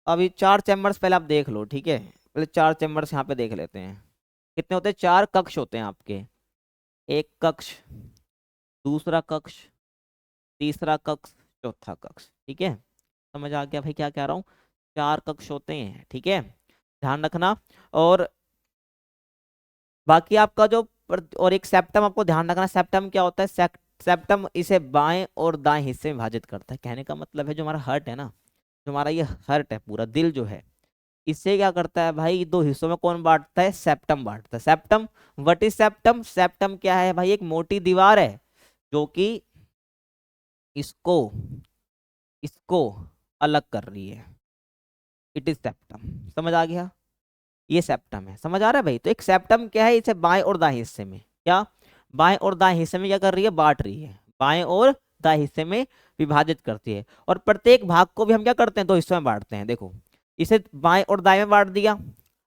अभी 4 चैम्बर्स पहले आप देख लो, ठीक है, पहले 4 चैम्बर्स यहाँ पे देख लेते हैं, कितने होते हैं, 4 कक्ष होते हैं आपके, एक कक्ष, दूसरा कक्ष, तीसरा कक्ष, चौथा कक्ष, ठीक है, समझ आ गया भाई क्या कह रहा हूँ, 4 कक्ष होते हैं, ठीक है, ध्यान रखना। और बाकी आपका जो और एक सेप्टम आपको ध्यान रखना, सेप्टम क्या होता है, सेप्टम इसे बाएं और दाएं हिस्से में विभाजित करता है, कहने का मतलब है जो हमारा हार्ट है ना, जो हमारा ये हार्ट है पूरा दिल जो है, इससे क्या करता है भाई, 2 हिस्सों में कौन बांटता है, सेप्टम बांटता है। Septum, what is septum, septum क्या है भाई, एक मोटी दीवार है जो कि इसको इसको अलग कर रही है, इट इज सेप्टम, समझ आ गया, ये सेप्टम है, समझ आ रहा है भाई। तो एक सेप्टम क्या है, इसे बाएं और दाएं हिस्से में, क्या बाएं और दाएं हिस्से में क्या कर रही है, बांट रही है, बाएं और दाएं हिस्से में विभाजित करती है, और प्रत्येक भाग को भी हम क्या करते हैं, 2 हिस्सों में बांटते हैं, देखो इसे बाएं और दाएं में बांट दिया,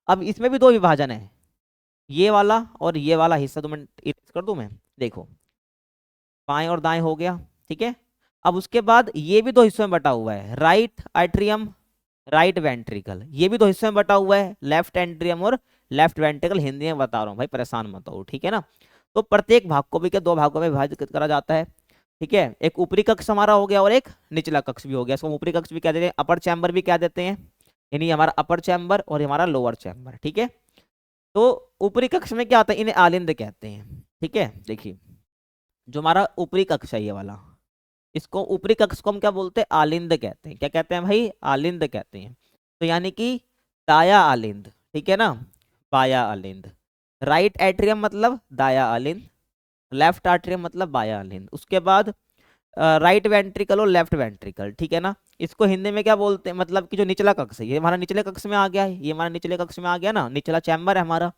अब इसमें भी दो विभाजन है, ये वाला और ये वाला हिस्सा, तो मैं इरेज कर दूं मैं, देखो बाएं और दाएं हो गया, ठीक है। अब उसके बाद ये भी दो हिस्सों में बटा हुआ है, राइट एट्रियम, राइट वेंट्रिकल, ये भी दो हिस्सों में बटा हुआ है, लेफ्ट एंट्रियम और लेफ्ट वेंट्रिकल। हिंदी में बता रहा हूँ भाई, परेशान मत हो, ठीक है ना। तो प्रत्येक भाग को भी क्या दो भागों में विभाजित करा जाता है, ठीक है। एक ऊपरी कक्ष हमारा हो गया और एक निचला कक्ष भी हो गया। इसको ऊपरी कक्ष भी कह देते हैं, अपर चैम्बर भी कह देते हैं, यानी हमारा अपर चैम्बर और हमारा लोअर चैम्बर, ठीक है। तो ऊपरी कक्ष में क्या आता है, इन्हें आलिंद कहते हैं, ठीक है। देखिए जो हमारा ऊपरी कक्ष है ये वाला, इसको ऊपरी कक्ष को हम क्या बोलते हैं, आलिंद कहते हैं। क्या कहते हैं भाई, आलिंद कहते हैं। तो यानी कि दाया आलिंद, ठीक है ना, बाया आलिंद। राइट एट्रियम मतलब दाया आलिंद, लेफ्ट एट्रियम मतलब बाया आलिंद। उसके बाद राइट वेंट्रिकल और लेफ्ट वेंट्रिकल, ठीक है ना। इसको हिंदी में क्या बोलते हैं, मतलब कि जो निचला कक्ष है, ये हमारा निचले कक्ष में आ गया है, ये हमारा निचले कक्ष में आ गया ना, निचला चैम्बर है हमारा।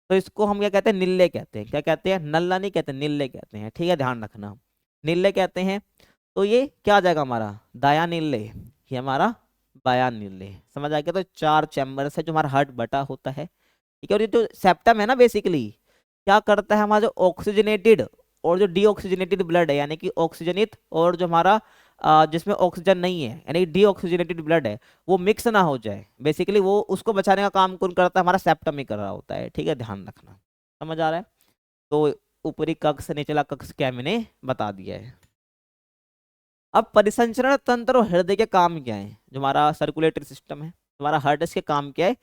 तो इसको हम क्या कहते हैं, निल्ले कहते हैं। क्या कहते हैं, नल्ला नहीं कहते, निल्ले कहते हैं, ठीक है, ध्यान रखना, निल्ले कहते हैं। तो ये क्या आ जाएगा हमारा, दाया निल्ले, ये हमारा बाया निल्ले, समझ आ गया। तो चार चैम्बर से जो हमारा हार्ट बटा होता है, ठीक है। और ये जो सेप्टम है ना, बेसिकली क्या करता है, हमारा जो ऑक्सीजनेटेड और जो डीऑक्सीजनेटेड ब्लड है, यानी कि ऑक्सीजनित और जो हमारा जिसमें ऑक्सीजन नहीं है, यानी डीऑक्सीजनेटेड ब्लड है, वो मिक्स ना हो जाए, बेसिकली वो उसको बचाने का काम कौन करता है, हमारा सेप्टम ही कर रहा होता है, ठीक है, ध्यान रखना, समझ आ रहा है। तो ऊपरी कक्ष निचला कक्ष क्या मैंने बता दिया है। अब परिसंचरण तंत्र और हृदय के काम क्या है, जो हमारा सर्कुलेटरी सिस्टम है, हमारा हार्ट, इसके काम क्या है,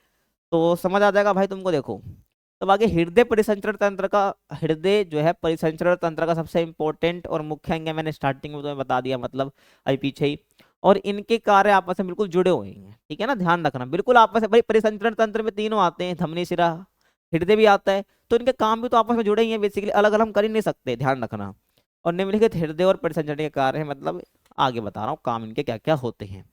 तो समझ आ जाएगा भाई तुमको। देखो तब आगे हृदय परिसंचरण तंत्र का, हृदय जो है परिसंचरण तंत्र का सबसे इंपॉर्टेंट और मुख्य अंग है, मैंने स्टार्टिंग में तुम्हें बता दिया, मतलब अभी पीछे ही। और इनके कार्य आपस में बिल्कुल जुड़े हुए हैं, ठीक है ना, ध्यान रखना बिल्कुल आपस में। भाई परिसंचरण तंत्र में तीनों आते हैं, धमनी शिरा, हृदय भी आता है, तो इनके काम भी तो आपस में जुड़े ही हैं, बेसिकली अलग अलग हम कर ही नहीं सकते, ध्यान रखना। और निम्नलिखित हृदय और परिसंचरण के कार्य है, मतलब आगे बता रहा हूँ काम इनके क्या क्या होते हैं।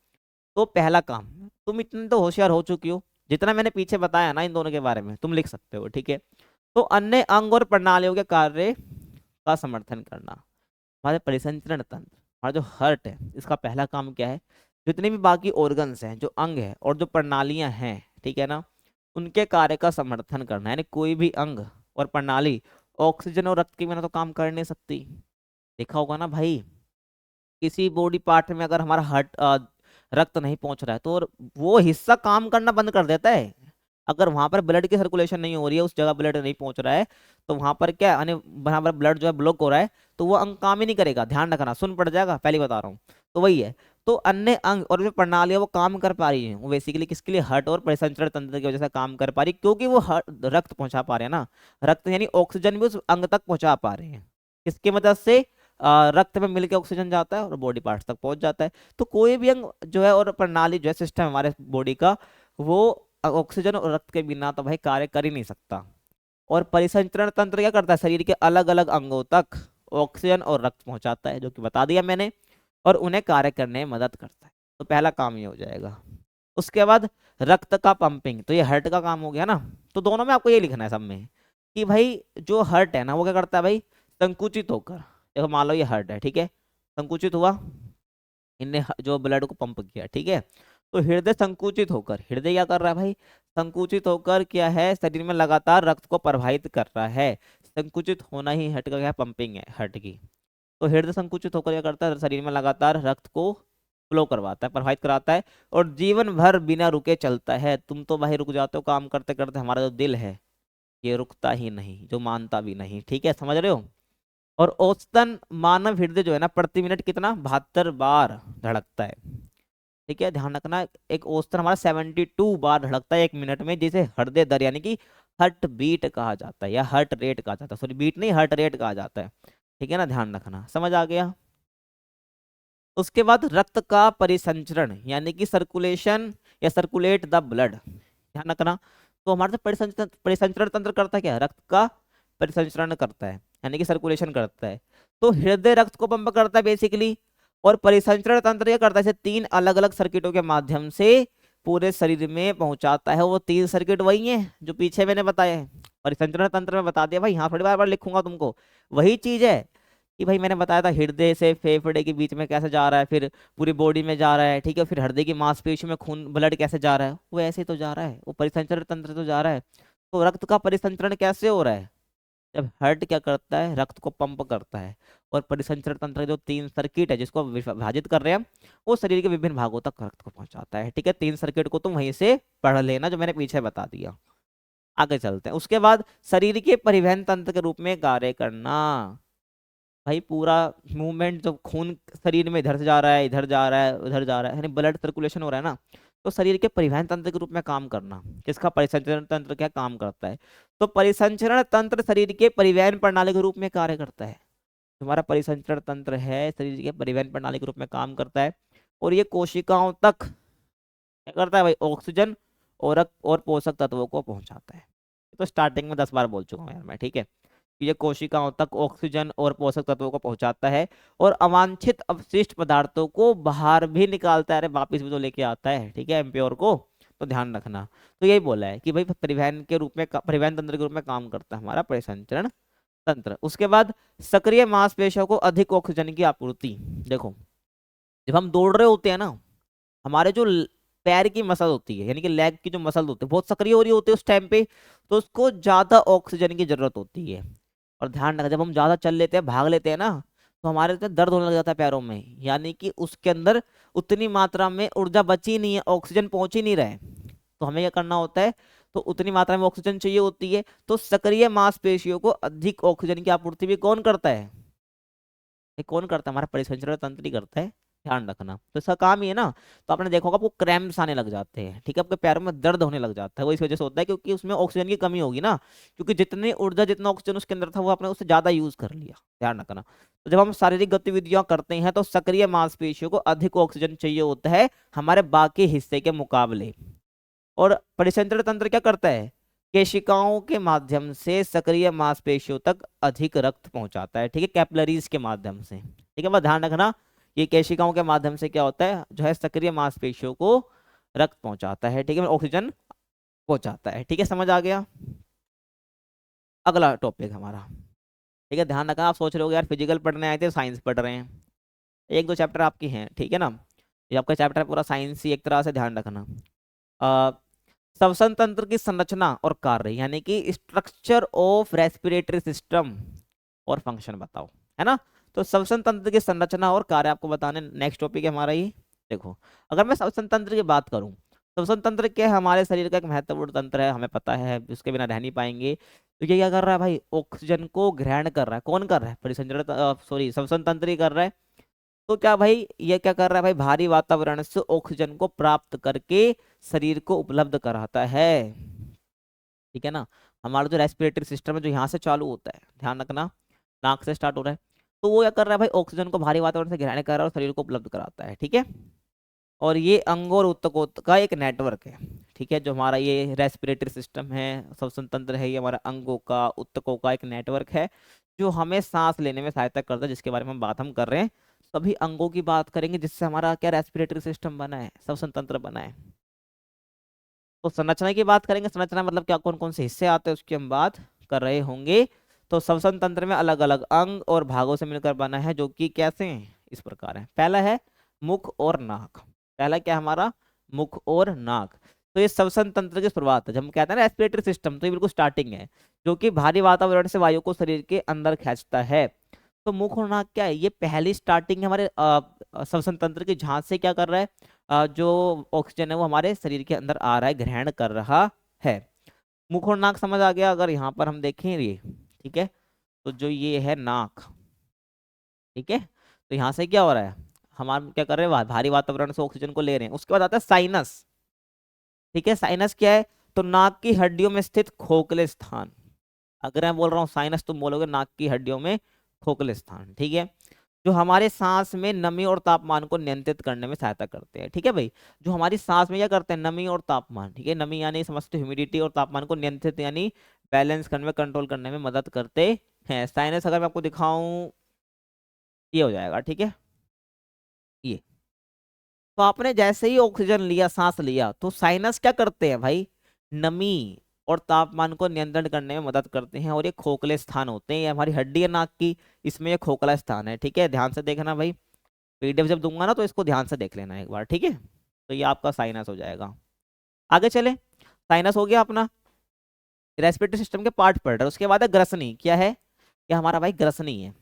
तो पहला काम, तुम इतने तो होशियार हो चुकी हो, जितना मैंने पीछे बताया ना इन दोनों के बारे में तुम लिख सकते हो, ठीक है। तो अन्य अंग और प्रणालियों के कार्य का समर्थन करना, हमारे परिसंचरण तंत्र, हमारा जो हार्ट है, इसका पहला काम क्या है, जितने भी बाकी ऑर्गन्स हैं, जो अंग है और जो प्रणालियां हैं, ठीक है ना, उनके कार्य का समर्थन करना। यानी कोई भी अंग और प्रणाली ऑक्सीजन और रक्त के बिना तो काम कर नहीं सकती। देखा होगा ना भाई, किसी बॉडी पार्ट में अगर हमारा हार्ट रक्त नहीं पहुंच रहा है, तो वो हिस्सा काम करना बंद कर देता है। अगर वहां पर ब्लड की सर्कुलेशन नहीं हो रही है, उस जगह ब्लड नहीं पहुंच रहा है, तो वहां पर क्या यानी वहां पर ब्लड जो है ब्लॉक हो रहा है, तो वो अंग काम ही नहीं करेगा, ध्यान रखना, सुन पड़ जाएगा, पहले बता रहा हूँ। तो वही है। तो अन्य अंग और जो प्रणालियां वो काम कर पा रही है, वो बेसिकली किसके लिए, हार्ट और परिसंचरण तंत्र की वजह से काम कर पा रही है, क्योंकि वो रक्त पहुंचा पा रहे हैं ना, रक्त यानी ऑक्सीजन भी उस अंग तक पहुंचा पा रहे हैं, किसकी मदद से, रक्त में मिलकर ऑक्सीजन जाता है और बॉडी पार्ट्स तक पहुंच जाता है। तो कोई भी अंग जो है और प्रणाली जो है, सिस्टम हमारे बॉडी का, वो ऑक्सीजन और रक्त के बिना तो भाई कार्य कर ही नहीं सकता। और परिसंचरण तंत्र क्या करता है, शरीर के अलग अलग अंगों तक ऑक्सीजन और रक्त पहुंचाता है, जो कि बता दिया मैंने, और उन्हें कार्य करने में मदद करता है। तो पहला काम ये हो जाएगा। उसके बाद रक्त का पंपिंग, तो ये हार्ट का काम हो गया ना। तो दोनों में आपको ये लिखना है सब में कि भाई जो हार्ट है ना, वो क्या करता है भाई, संकुचित होकर, देखो मान लो ये हार्ट है, ठीक है, संकुचित हुआ, इनने जो ब्लड को पंप किया, ठीक है। तो हृदय संकुचित होकर, हृदय क्या कर रहा है भाई, संकुचित होकर क्या है, शरीर में लगातार रक्त को प्रवाहित कर रहा है। संकुचित होना ही हार्ट का क्या, पंपिंग है हार्ट की। तो हृदय संकुचित होकर क्या करता है, शरीर में लगातार रक्त को फ्लो करवाता है, प्रवाहित कराता है, और जीवन भर बिना रुके चलता है। तुम तो भाई रुक जाते हो काम करते करते, हमारा जो दिल है ये रुकता ही नहीं, जो मानता भी नहीं, ठीक है, समझ रहे हो। और औसतन मानव हृदय जो है ना, प्रति मिनट कितना, 72 बार धड़कता है, ठीक है, ध्यान रखना। एक औसतन हमारा 72 बार धड़कता है एक मिनट में, जिसे हृदय दर यानी कि हार्ट बीट कहा जाता है, या हार्ट रेट कहा जाता है, सॉरी बीट नहीं, हार्ट रेट कहा जाता है, ठीक है ना, ध्यान रखना, समझ आ गया। उसके बाद रक्त का परिसंचरण, यानी कि सर्कुलेशन या सर्कुलेट द ब्लड, ध्यान रखना। तो हमारे से परिसंचरण परिसंचरण तंत्र करता है क्या, रक्त का परिसंचरण करता है, यानी कि सर्कुलेशन करता है। तो हृदय रक्त को पंप करता है बेसिकली, और परिसंचरण तंत्र क्या करता है, इसे तीन अलग अलग सर्किटों के माध्यम से पूरे शरीर में पहुंचाता है। वो तीन सर्किट वही है जो पीछे मैंने बताया है, परिसंचरण तंत्र में बता दिया भाई, यहाँ थोड़ी बार बार लिखूंगा तुमको, वही चीज है। कि भाई मैंने बताया था हृदय से फेफड़े के बीच में कैसे जा रहा है, फिर पूरी बॉडी में जा रहा है, ठीक है, फिर हृदय की मांसपेशियों में खून ब्लड कैसे जा रहा है, वो ऐसे ही तो जा रहा है, वो परिसंचरण तंत्र तो जा रहा है। तो रक्त का परिसंचरण कैसे हो रहा है? जब हार्ट क्या करता है, रक्त को पंप करता है, और परिसंचरण तंत्र के जो 3 सर्किट है जिसको विभाजित कर रहे हैं, वो शरीर के विभिन्न भागों तक रक्त को पहुंचाता है, ठीक है। 3 सर्किट को तुम वहीं से पढ़ लेना जो मैंने पीछे बता दिया। आगे चलते हैं। उसके बाद शरीर के परिवहन तंत्र के रूप में कार्य करना। भाई पूरा मूवमेंट, जब खून शरीर में इधर से जा रहा है, इधर जा रहा है, उधर जा रहा है, यानी ब्लड सर्कुलेशन हो रहा है ना, तो शरीर के परिवहन तंत्र के रूप में काम करना। किसका? परिसंचरण तंत्र क्या काम करता है? तो परिसंचरण तंत्र शरीर के परिवहन प्रणाली के रूप में कार्य करता है। तुम्हारा परिसंचरण तंत्र है शरीर के परिवहन प्रणाली के रूप में काम करता है, और ये कोशिकाओं तक क्या करता है भाई? ऑक्सीजन और पोषक तत्वों को पहुंचाता है। तो स्टार्टिंग में 10 बार बोल चुका हूँ यार मैं, ठीक है। ये कोशिकाओं तक ऑक्सीजन और पोषक तत्वों को पहुंचाता है, और अवांछित अपशिष्ट पदार्थों को बाहर भी निकालता है, अरे वापिस भी तो लेके आता है, ठीक है, इम्प्योर को। तो ध्यान रखना। तो यही बोला है कि भाई परिवहन के रूप में, परिवहन तंत्र के रूप में काम करता है हमारा परिसंचरण तंत्र। उसके बाद सक्रिय मांसपेशियों को अधिक ऑक्सीजन की आपूर्ति। देखो, जब हम दौड़ रहे होते हैं ना, हमारे जो पैर की मसल होती है, यानी कि लेग की जो मसल होती है, बहुत सक्रिय हो रही होती है उस टाइम पे, तो उसको ज्यादा ऑक्सीजन की जरूरत होती है। और ध्यान रखना, जब हम ज्यादा चल लेते हैं, भाग लेते हैं ना, तो हमारे तो दर्द होने लग जाता है पैरों में, यानी कि उसके अंदर उतनी मात्रा में ऊर्जा बची नहीं है, ऑक्सीजन पहुंच ही नहीं रहा है। तो हमें क्या करना होता है? तो उतनी मात्रा में ऑक्सीजन चाहिए होती है, तो सक्रिय मांसपेशियों को अधिक ऑक्सीजन की आपूर्ति भी कौन करता है? ये कौन करता है? हमारा परिसंचरण तंत्र ही करता है। ध्यान रखना, तो इसका काम ही है ना। तो आपने देखा होगा आपको क्रैम्प्स आने लग जाते हैं, ठीक है, आपके पैरों में दर्द होने लग जाता है, वो इस वजह से होता है क्योंकि उसमें ऑक्सीजन की कमी होगी ना, क्योंकि जितनी ऊर्जा, जितना ऑक्सीजन उसके अंदर था, वो आपने उससे ज्यादा यूज कर लिया। ध्यान रखना। तो जब हम शारीरिक गतिविधियां करते हैं तो सक्रिय मांसपेशियों को अधिक ऑक्सीजन चाहिए होता है हमारे बाकी हिस्से के मुकाबले। और परिसंचरण तंत्र क्या करता है? केशिकाओं के माध्यम से सक्रिय मांसपेशियों तक अधिक रक्त पहुंचाता है, ठीक है, कैपिलरीज के माध्यम से, ठीक है। बस ध्यान रखना, ये केशिकाओं के माध्यम से क्या होता है, जो है सक्रिय मांसपेशियों को रक्त पहुंचाता है, ठीक है, ऑक्सीजन पहुंचाता है, ठीक है, समझ आ गया। अगला टॉपिक हमारा, ठीक है, ध्यान रखना। आप सोच रहे हो यार फिजिकल पढ़ने आए थे, साइंस पढ़ रहे हैं, एक दो चैप्टर आपकी हैं, ठीक है ना, ये आपका चैप्टर पूरा साइंस ही एक तरह से, ध्यान रखना। श्वसन तंत्र की संरचना और कार्य, यानी कि स्ट्रक्चर ऑफ रेस्पिरेटरी सिस्टम और फंक्शन बताओ, है ना। तो श्वसन तंत्र की संरचना और कार्य आपको बताने, नेक्स्ट टॉपिक है हमारा ये। देखो, अगर मैं श्वसन तंत्र की बात करूं, श्वसन तंत्र क्या है? हमारे शरीर का एक महत्वपूर्ण तंत्र है, हमें पता है, उसके बिना रह नहीं पाएंगे। तो ये क्या कर रहा है भाई? ऑक्सीजन को ग्रहण कर रहा है। कौन कर रहा है? परिसंचरण, सॉरी, श्वसन तंत्र ही कर रहा है। तो क्या भाई, ये क्या कर रहा है भाई? भारी वातावरण से ऑक्सीजन को प्राप्त करके शरीर को उपलब्ध कराता है, ठीक है ना। हमारा जो रेस्पिरेटरी सिस्टम है, जो यहाँ से चालू होता है, ध्यान रखना, नाक से स्टार्ट हो रहा है, तो वो क्या कर रहा है भाई? ऑक्सीजन को भारी वातावरण से ग्रहण कर रहा है और शरीर को उपलब्ध कराता है, ठीक है। और ये अंग और ऊतकों का एक नेटवर्क है, ठीक है, जो हमारा ये रेस्पिरेटरी सिस्टम है, श्वसन तंत्र है, ये हमारा अंगों का, ऊतकों का एक नेटवर्क है, जो हमें सांस लेने में सहायता करता है, जिसके बारे में बात हम कर रहे हैं। सभी अंगों की बात करेंगे जिससे हमारा क्या रेस्पिरेटरी सिस्टम बना है, श्वसन तंत्र बना है। तो संरचना की बात करेंगे, संरचना मतलब क्या, कौन कौन से हिस्से आते हैं उसकी हम बात कर रहे होंगे। तो श्वसन तंत्र में अलग अलग अंग और भागों से मिलकर बना है, जो कि कैसे हैं, इस प्रकार है। पहला है मुख और नाक। पहला क्या है हमारा? मुख और नाक। तो ये श्वसन तंत्र की शुरुआत है, जब हम कहते हैं ना रेस्पिरेटरी सिस्टम, तो ये बिल्कुल स्टार्टिंग है, जो कि भारी वातावरण से वायु को शरीर के अंदर खींचता है। तो मुख और नाक क्या है? ये पहली स्टार्टिंग है हमारे श्वसन तंत्र की, जहां से क्या कर रहा है, जो ऑक्सीजन है वो हमारे शरीर के अंदर आ रहा है, ग्रहण कर रहा है। मुख और नाक समझ आ गया। अगर यहाँ पर हम देखें ये, ठीक है, तो जो ये है नाक, ठीक है, तो यहाँ से क्या हो रहा है, हमारा क्या कर रहे हैं, भारी वातावरण से ऑक्सीजन को ले रहे हैं। उसके बाद आता है साइनस, ठीक है। साइनस क्या है? तो नाक की हड्डियों में स्थित खोखले स्थान। अगर मैं बोल रहा हूँ साइनस, तुम बोलोगे नाक की हड्डियों में खोखले स्थान, ठीक है, जो हमारे सांस में नमी और तापमान को नियंत्रित करने में सहायता करते हैं, ठीक है भाई। जो हमारी सांस में क्या करते हैं? नमी और तापमान, ठीक है, नमी यानी समझते ह्यूमिडिटी, और तापमान को नियंत्रित यानी बैलेंस करने में, कंट्रोल करने में मदद करते हैं। साइनस अगर मैं आपको दिखाऊं, ये हो जाएगा, ठीक है, ये। तो आपने जैसे ही ऑक्सीजन लिया, सांस लिया, तो साइनस क्या करते हैं भाई? नमी और तापमान को नियंत्रण करने में मदद करते हैं, और ये खोखले स्थान होते हैं। ये हमारी हड्डी है नाक की, इसमें ये खोखला स्थान है। ठीक है, ध्यान से देखना भाई, पीडीएफ जब दूंगा ना तो इसको ध्यान से देख लेना एक बार। ठीक है, तो ये आपका साइनस हो जाएगा। आगे चले, साइनस हो गया अपना, रेस्पिरेटरी सिस्टम के पार्ट पढ़ रहे हैं। उसके बाद है ग्रसनी। क्या है? क्या हमारा भाई ग्रसनी है।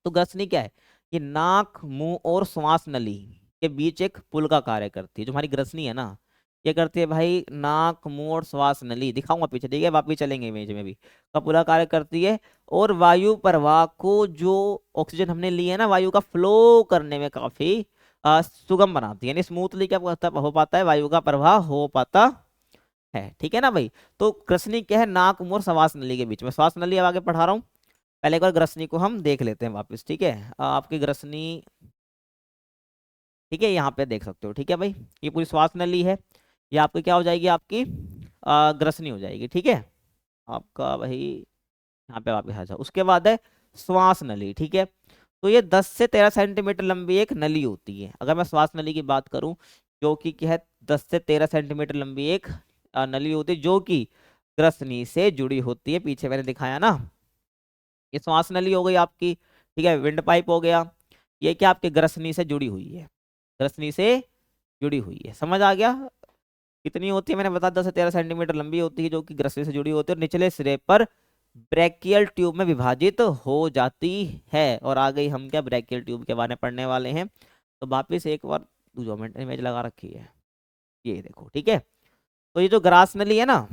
तो ग्रसनी क्या है? ये नाक, मुंह और श्वास नली के बीच एक पुल का कार्य करती है। जो हमारी ग्रसनी है ना, ये करती है भाई नाक, मुंह और श्वास नली, दिखाऊंगा पीछे, ठीक है, वापिस चलेंगे इमेज में भी, का पूरा कार्य करती है। और वायु प्रवाह को, जो ऑक्सीजन हमने ली है ना, वायु का फ्लो करने में काफी सुगम बनाती है, यानी स्मूथली क्या हो पाता है, वायु का प्रवाह हो पाता है। ठीक है ना भाई। तो ग्रसनी क्या है? नाक, मुंह और श्वास नली के बीच में। श्वास नली अब आगे पढ़ा रहा हूँ, पहले एक बार ग्रसनी को हम देख लेते हैं वापस। ठीक है, आपकी ग्रसनी, ठीक है, यहाँ पे देख सकते हो। ठीक है भाई, ये पूरी श्वास नली है, ये आपकी क्या हो जाएगी, आपकी ग्रसनी हो जाएगी। ठीक है, आपका भाई यहाँ पे वापस आ जाओ। उसके बाद है श्वास नली। ठीक है, तो ये 10 से 13 सेंटीमीटर लंबी एक नली होती है। अगर मैं श्वास नली की बात करूं, जो कि क्या है, 10 से 13 सेंटीमीटर लंबी एक नली होती है, जो कि ग्रसनी से जुड़ी होती है। पीछे मैंने दिखाया ना, ये श्वास नली हो गई आपकी। ठीक है, विंड पाइप हो गया, ये क्या आपके ग्रसनी से जुड़ी हुई है, ग्रसनी से जुड़ी हुई है। समझ आ गया? कितनी होती है मैंने बता, 10 से 13 सेंटीमीटर लंबी होती है, जो कि ग्रसनी से जुड़ी होती है, और निचले सिरे पर ब्रैकियल ट्यूब में विभाजित हो जाती है। और आ गई, हम क्या ब्रैकियल ट्यूब के बारे में पढ़ने वाले हैं। तो वापिस एक बार 2 मिनट इमेज लगा रखी है, ये देखो। ठीक है, तो ये जो ग्रास नली है ना,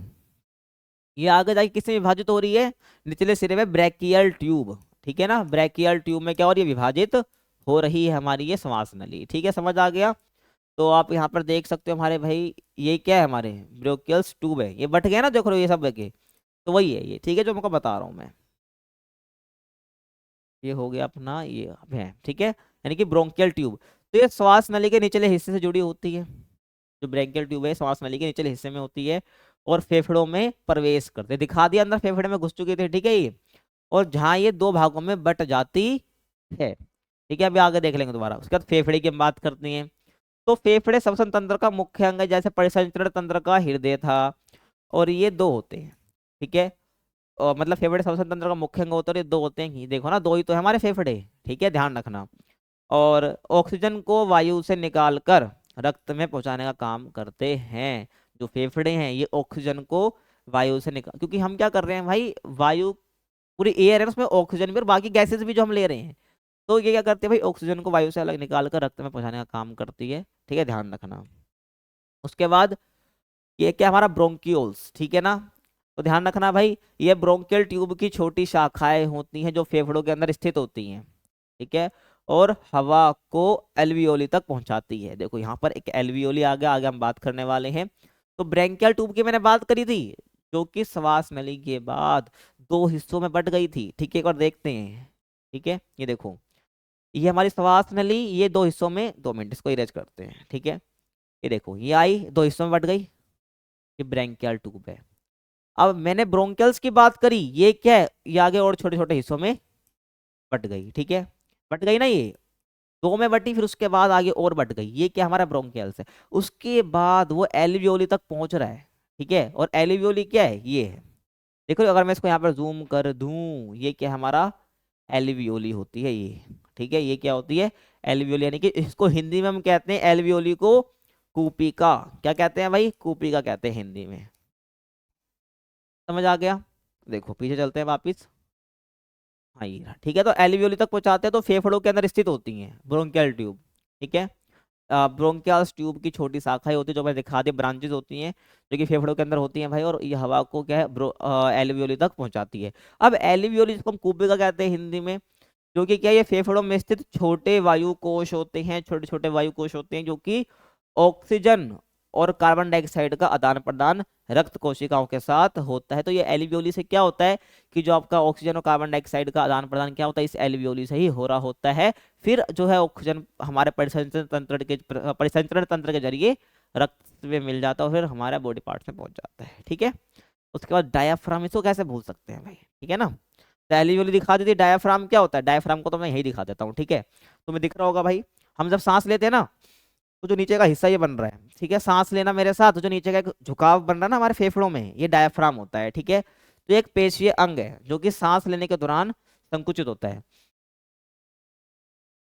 ये आगे जाके किससे विभाजित हो रही है, निचले सिरे में ब्रैकियल ट्यूब। ठीक है ना, ब्रैकियल ट्यूब में क्या हो रही है, विभाजित हो रही है हमारी ये श्वास नली। ठीक है, समझ आ गया। तो आप यहाँ पर देख सकते हो हमारे भाई, ये क्या है, हमारे ब्रोकियल्स ट्यूब है, ये बट गया ना, देखो ये सब के, तो वही है ये। ठीक है, जो मैं बता रहा हूँ मैं, ये हो गया अपना, ये है। ठीक है, यानी कि ब्रोंकियल ट्यूब। तो ये श्वास नली के निचले हिस्से से जुड़ी होती है, जो ब्रोंकियल ट्यूब है श्वास नली के निचले हिस्से में होती है, और फेफड़ों में प्रवेश करते, दिखा दिया, अंदर फेफड़े में घुस चुके थे। ठीक है ये, और जहाँ ये दो भागों में बट जाती है। ठीक है, अभी आगे देख लेंगे दोबारा। उसके बाद फेफड़े की हम बात करते हैं। तो फेफड़े श्वसन तंत्र का मुख्य अंग है, जैसे परिसंचरण तंत्र का हृदय था, और ये दो होते हैं। ठीक है, और मतलब फेफड़े श्वसन तंत्र का मुख्य अंग होता है, ये दो होते हैं, देखो ना, दो ही तो है हमारे फेफड़े। ठीक है, ध्यान रखना। और ऑक्सीजन को वायु से निकालकर रक्त में पहुंचाने का काम करते हैं। जो फेफड़े हैं ये ऑक्सीजन को वायु से निकाल, क्योंकि हम क्या कर रहे हैं भाई, वायु पूरी एयर है ना, उसमें ऑक्सीजन भी और बाकी गैसेस भी जो हम ले रहे हैं, तो ये क्या करते हैं भाई, ऑक्सीजन को वायु से अलग निकाल कर रक्त में पहुंचाने का काम करती है। ठीक है, ध्यान रखना। उसके बाद ये क्या, हमारा ब्रोंकियोल्स। ठीक है ना, तो ध्यान रखना भाई, ये ब्रोंकियल ट्यूब की छोटी शाखाएं होती हैं, जो फेफड़ों के अंदर स्थित होती हैं। ठीक है, और हवा को एल्वियोली तक पहुंचाती है। देखो यहाँ पर एक एल्वियोली आ गया, आगे हम बात करने वाले हैं। तो ब्रेंकियल ट्यूब की मैंने बात करी थी, जो कि श्वास नली के बाद दो हिस्सों में बट गई थी। ठीक है, एक बार देखते हैं। ठीक है, ये देखो, ये हमारी श्वास नली, ये दो हिस्सों में, 2 मिनट इसको इरेज करते हैं। ठीक है, ये देखो, ये आई, दो हिस्सों में बट गई, ये ब्रेंकियल ट्यूब है। अब मैंने ब्रोंकियल्स की बात करी, ये क्या है, ये आगे और छोटे छोटे हिस्सों में बट गई। ठीक है, बट गई ना, ये दो में बटी, फिर उसके बाद आगे और बट गई, ये क्या हमारा ब्रोंकियल्स है। उसके बाद वो एल्वियोली तक पहुंच रहा है। ठीक है, और एल्वियोली क्या है, ये है, देखो अगर मैं इसको यहाँ पर जूम कर दूं, ये क्या हमारा एल्वियोली होती है ये। ठीक है, ये क्या होती है, एल्वियोली, यानी कि इसको हिंदी में हम कहते हैं एल्वियोली को कूपिका। क्या कहते हैं भाई, कूपिका कहते हैं हिंदी में। समझ आ गया? देखो पीछे चलते हैं वापिस। हाँ ये रहा। ठीक है, तो एल्वियोली तक पहुंचाते हैं, तो फेफड़ों के अंदर स्थित होती हैं ब्रोंकियल ट्यूब। ठीक है, ब्रोंकियल्स ट्यूब की छोटी शाखाएं होती है, जो मैं दिखा दी, ब्रांचेज होती हैं, जो कि फेफड़ों के अंदर होती हैं भाई, और ये हवा को क्या है, एल्वियोली तक पहुंचाती है। अब एल्वियोली जिसको हम कूपिका कहते हैं हिंदी में, जो कि क्या, ये फेफड़ों में स्थित छोटे वायु कोश होते हैं, छोटे छोटे वायु कोश होते हैं, जो कि ऑक्सीजन और कार्बन डाइऑक्साइड का आदान प्रदान रक्त कोशिकाओं के साथ होता है। तो ये एल्वियोली से क्या होता है कि जो आपका ऑक्सीजन और कार्बन डाइऑक्साइड का आदान प्रदान क्या होता है, इस एल्वियोली से ही हो रहा होता है। फिर जो है ऑक्सीजन हमारे परिसंचरण तंत्र के जरिए रक्त में मिल जाता है, और फिर हमारे बॉडी पार्ट्स में पहुंच जाता है। ठीक है, उसके बाद डायाफ्राम, इसको कैसे भूल सकते हैं भाई। ठीक है ना, तो एल्वियोली दिखा दी थी, डायाफ्राम क्या होता है, डायाफ्राम को तो मैं यही दिखा देता हूँ। ठीक है, तुम्हें दिख रहा होगा भाई, हम जब सांस लेते हैं ना, तो जो नीचे का हिस्सा ये बन रहा है, ठीक है, सांस लेना मेरे साथ, तो जो नीचे का एक झुकाव बन रहा है ना हमारे फेफड़ों में, ये डायफ्राम होता है, ठीक है। तो एक पेशीय अंग है जो कि सांस लेने के दौरान संकुचित होता है,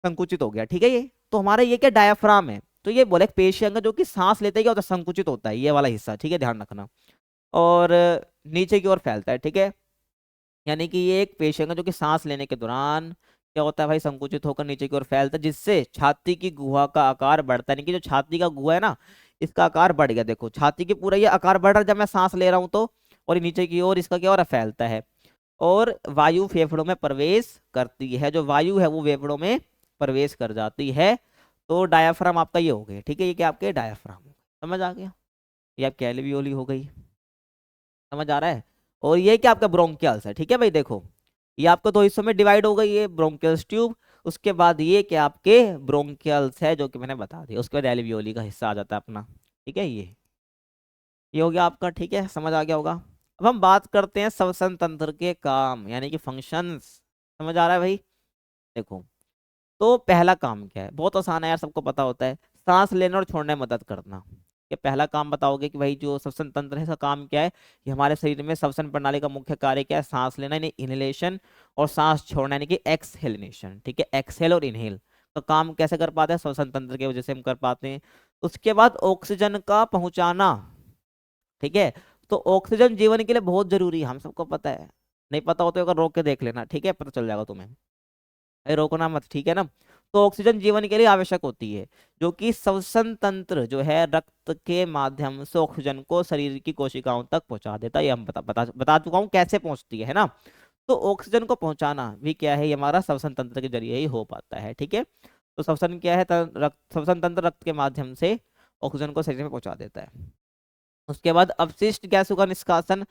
संकुचित हो गया, ठीक है। ये तो हमारा ये क्या डायफ्राम है, तो ये बोले एक पेशीय अंग है जो कि सांस लेते ही क्या होता है, संकुचित होता है, ये वाला हिस्सा, ठीक है, ध्यान रखना। और नीचे की ओर फैलता है, ठीक है। यानी कि ये एक पेशी अंग है जो कि सांस लेने के दौरान क्या होता है भाई, संकुचित होकर नीचे की ओर फैलता है, जिससे छाती की गुहा का आकार बढ़ता है। यानी कि जो छाती का गुहा है ना, इसका आकार बढ़ गया, देखो छाती की पूरा ये आकार बढ़ रहा है जब मैं सांस ले रहा हूं तो। और ये नीचे की ओर इसका क्या हो रहा है, फैलता है। और वायु फेफड़ों में प्रवेश करती है, जो वायु है वो फेफड़ों में प्रवेश कर जाती है। तो डायाफ्राम आपका ये हो गया, ठीक है, ये क्या आपके डायाफ्राम हो गए। समझ आ गया, ये आपकी एल्वियोली हो गई, समझ आ रहा है। और ये क्या आपका ब्रोंकियल्स है, ठीक है भाई, देखो ये आपको दो हिस्सों में डिवाइड हो गई, ये ब्रोंकियल्स ट्यूब, उसके बाद ये क्या आपके ब्रोंकियल्स है जो कि मैंने बता दिया, उसके बाद एल्वियोली का हिस्सा आ जाता है अपना, ठीक है। ये हो गया आपका, ठीक है, समझ आ गया होगा। अब हम बात करते हैं श्वसन तंत्र के काम यानी कि फंक्शंस। समझ आ रहा है भाई, देखो तो पहला काम क्या है, बहुत आसान है यार, सबको पता होता है, सांस लेने और छोड़ने में मदद करना। ये पहला काम बताओगे कि भाई जो श्वसन तंत्र है इसका काम क्या है। ये हमारे शरीर में श्वसन प्रणाली का मुख्य कार्य क्या है, सांस लेना यानी इनहेलेशन, और सांस छोड़ना यानी कि एक्सहेलेशन, ठीक है, एक्सहेल और इनहेल का काम कैसे कर पाते हैं, श्वसन तंत्र की वजह से हम कर पाते हैं। उसके बाद ऑक्सीजन का पहुंचाना, ठीक है। तो ऑक्सीजन जीवन के लिए बहुत जरूरी है, हम सबको पता है, नहीं पता हो तो अगर रोक के देख लेना, ठीक है, पता चल जाएगा तुम्हें, अरे रोकना मत, ठीक है ना। तो ऑक्सीजन जीवन के लिए आवश्यक होती है, जो कि श्वसन तंत्र जो है रक्त के माध्यम से ऑक्सीजन को शरीर की कोशिकाओं तक पहुंचा देता है। ये हम बता चुका हूँ कैसे पहुंचती है ना। तो ऑक्सीजन को पहुंचाना भी क्या है, ये हमारा श्वसन तंत्र के जरिए ही हो पाता है, ठीक है। तो श्वसन क्या है, श्वसन तंत्र रक्त के माध्यम से ऑक्सीजन को शरीर में पहुंचा देता है। उसके बाद अपशिष्ट गैसों का निष्कासन,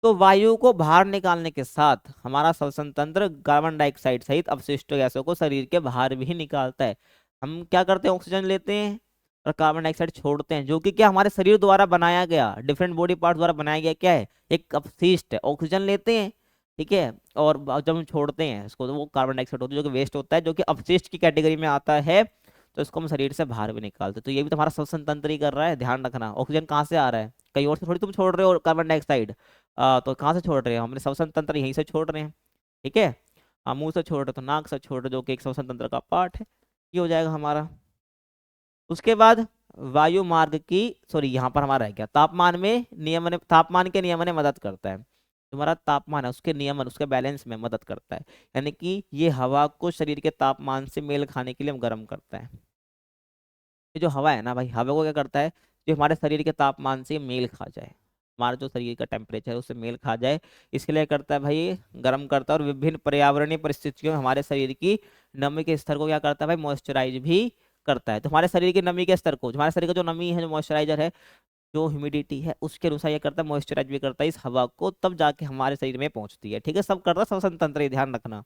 तो वायु को बाहर निकालने के साथ हमारा श्वसन तंत्र कार्बन डाइऑक्साइड सहित अपशिष्ट गैसों को शरीर के बाहर भी निकालता है। हम क्या करते हैं, ऑक्सीजन लेते हैं और कार्बन डाइऑक्साइड छोड़ते हैं, जो कि क्या हमारे शरीर द्वारा बनाया गया, डिफरेंट बॉडी पार्ट द्वारा बनाया गया क्या है, एक अपशिष्ट है। ऑक्सीजन लेते हैं, ठीक है, और जब हम छोड़ते हैं इसको तो वो कार्बन डाइऑक्साइड होता है जो कि वेस्ट होता है, जो कि अपशिष्ट की कैटेगरी में आता है। तो इसको हम शरीर से बाहर भी निकालते हैं। तो ये भी तुम्हारा श्वसन तंत्र ही कर रहा है, ध्यान रखना। ऑक्सीजन कहाँ से आ रहा है, कहीं और से थोड़ी तुम छोड़ रहे हो कार्बन डाइऑक्साइड, तो कहाँ से छोड़ रहे हो, हमने श्वसन तंत्र यहीं से छोड़ रहे हैं, ठीक है। मुंह से छोड़ रहे तो नाक से छोड़ रहे, जो कि एक श्वसन तंत्र का पार्ट है, ये हो जाएगा हमारा। उसके बाद वायु मार्ग की, सॉरी यहाँ पर हमारा है क्या, तापमान में नियमन, तापमान के नियमन में मदद करता है। तुम्हारा तापमान है उसके नियमन, उसके बैलेंस में मदद करता है। यानी कि ये हवा को शरीर के तापमान से मेल खाने के लिए हम गर्म करता है। ये जो हवा है ना भाई, हवा को क्या करता है, जो हमारे शरीर के तापमान से मेल खा जाए, हमारा जो शरीर का टेम्परेचर है उससे मेल खा जाए, इसके लिए करता है भाई ये गर्म करता है। और विभिन्न पर्यावरणीय परिस्थितियों में हमारे शरीर की नमी के स्तर को क्या करता है भाई, मॉइस्चराइज भी करता है। तो हमारे शरीर की नमी के स्तर को, जो हमारे शरीर का जो नमी है, जो मॉइस्चराइजर है, जो ह्यूमिडिटी है, उसके अनुसार ये करता है, मॉइस्चराइज भी करता है इस हवा को, तब जाके हमारे शरीर में पहुंचती है, ठीक है। सब करता है श्वसन तंत्र, ये ध्यान रखना।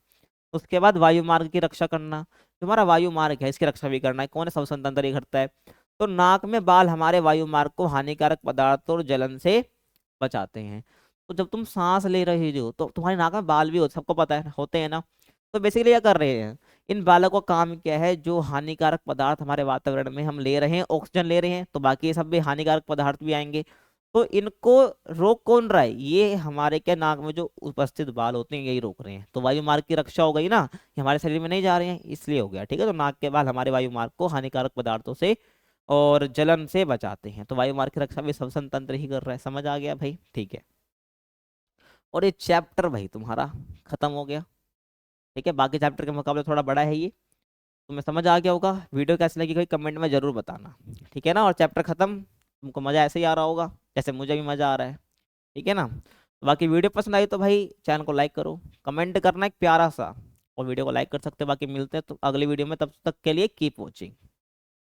उसके बाद वायु मार्ग की रक्षा करना, जो हमारा वायु मार्ग है इसकी रक्षा भी करना है, कौन है, श्वसन तंत्र ही करता है। तो नाक में बाल हमारे वायु मार्ग को हानिकारक पदार्थों और जलन से बचाते हैं। तो जब तुम सांस ले रहे हो तो तुम्हारी नाक में बाल भी होते, सबको पता है होते हैं ना। तो बेसिकली क्या कर रहे हैं, इन बालों का काम क्या है, जो हानिकारक पदार्थ हमारे वातावरण में हम ले रहे हैं, ऑक्सीजन ले रहे हैं, तो बाकी ये सब भी हानिकारक पदार्थ भी आएंगे। तो इनको रोक कौन रहा है, ये हमारे क्या नाक में जो उपस्थित बाल होते हैं यही रोक रहे हैं। तो वायु मार्ग की रक्षा हो गई ना, ये हमारे शरीर में नहीं जा रहे हैं इसलिए हो गया, ठीक है। तो नाक के बाल हमारे वायु मार्ग को हानिकारक पदार्थों से और जलन से बचाते हैं। तो वायु मार्ग की रक्षा भी श्वसन तंत्र ही कर रहा है, समझ आ गया भाई, ठीक है। और ये चैप्टर भाई तुम्हारा खत्म हो गया, ठीक है। बाकी चैप्टर के मुकाबले थोड़ा बड़ा है ये, तुम्हें समझ आ गया होगा। वीडियो कैसी लगी कोई कमेंट में जरूर बताना, ठीक है ना। और चैप्टर खत्म, तुमको मजा ऐसे ही आ रहा होगा जैसे मुझे भी मजा आ रहा है, ठीक है ना। बाकी वीडियो पसंद आई तो भाई चैनल को लाइक करो, कमेंट करना एक प्यारा सा, और वीडियो को लाइक कर सकते हो। बाकी मिलते हैं तो अगली वीडियो में, तब तक के लिए कीप वॉचिंग।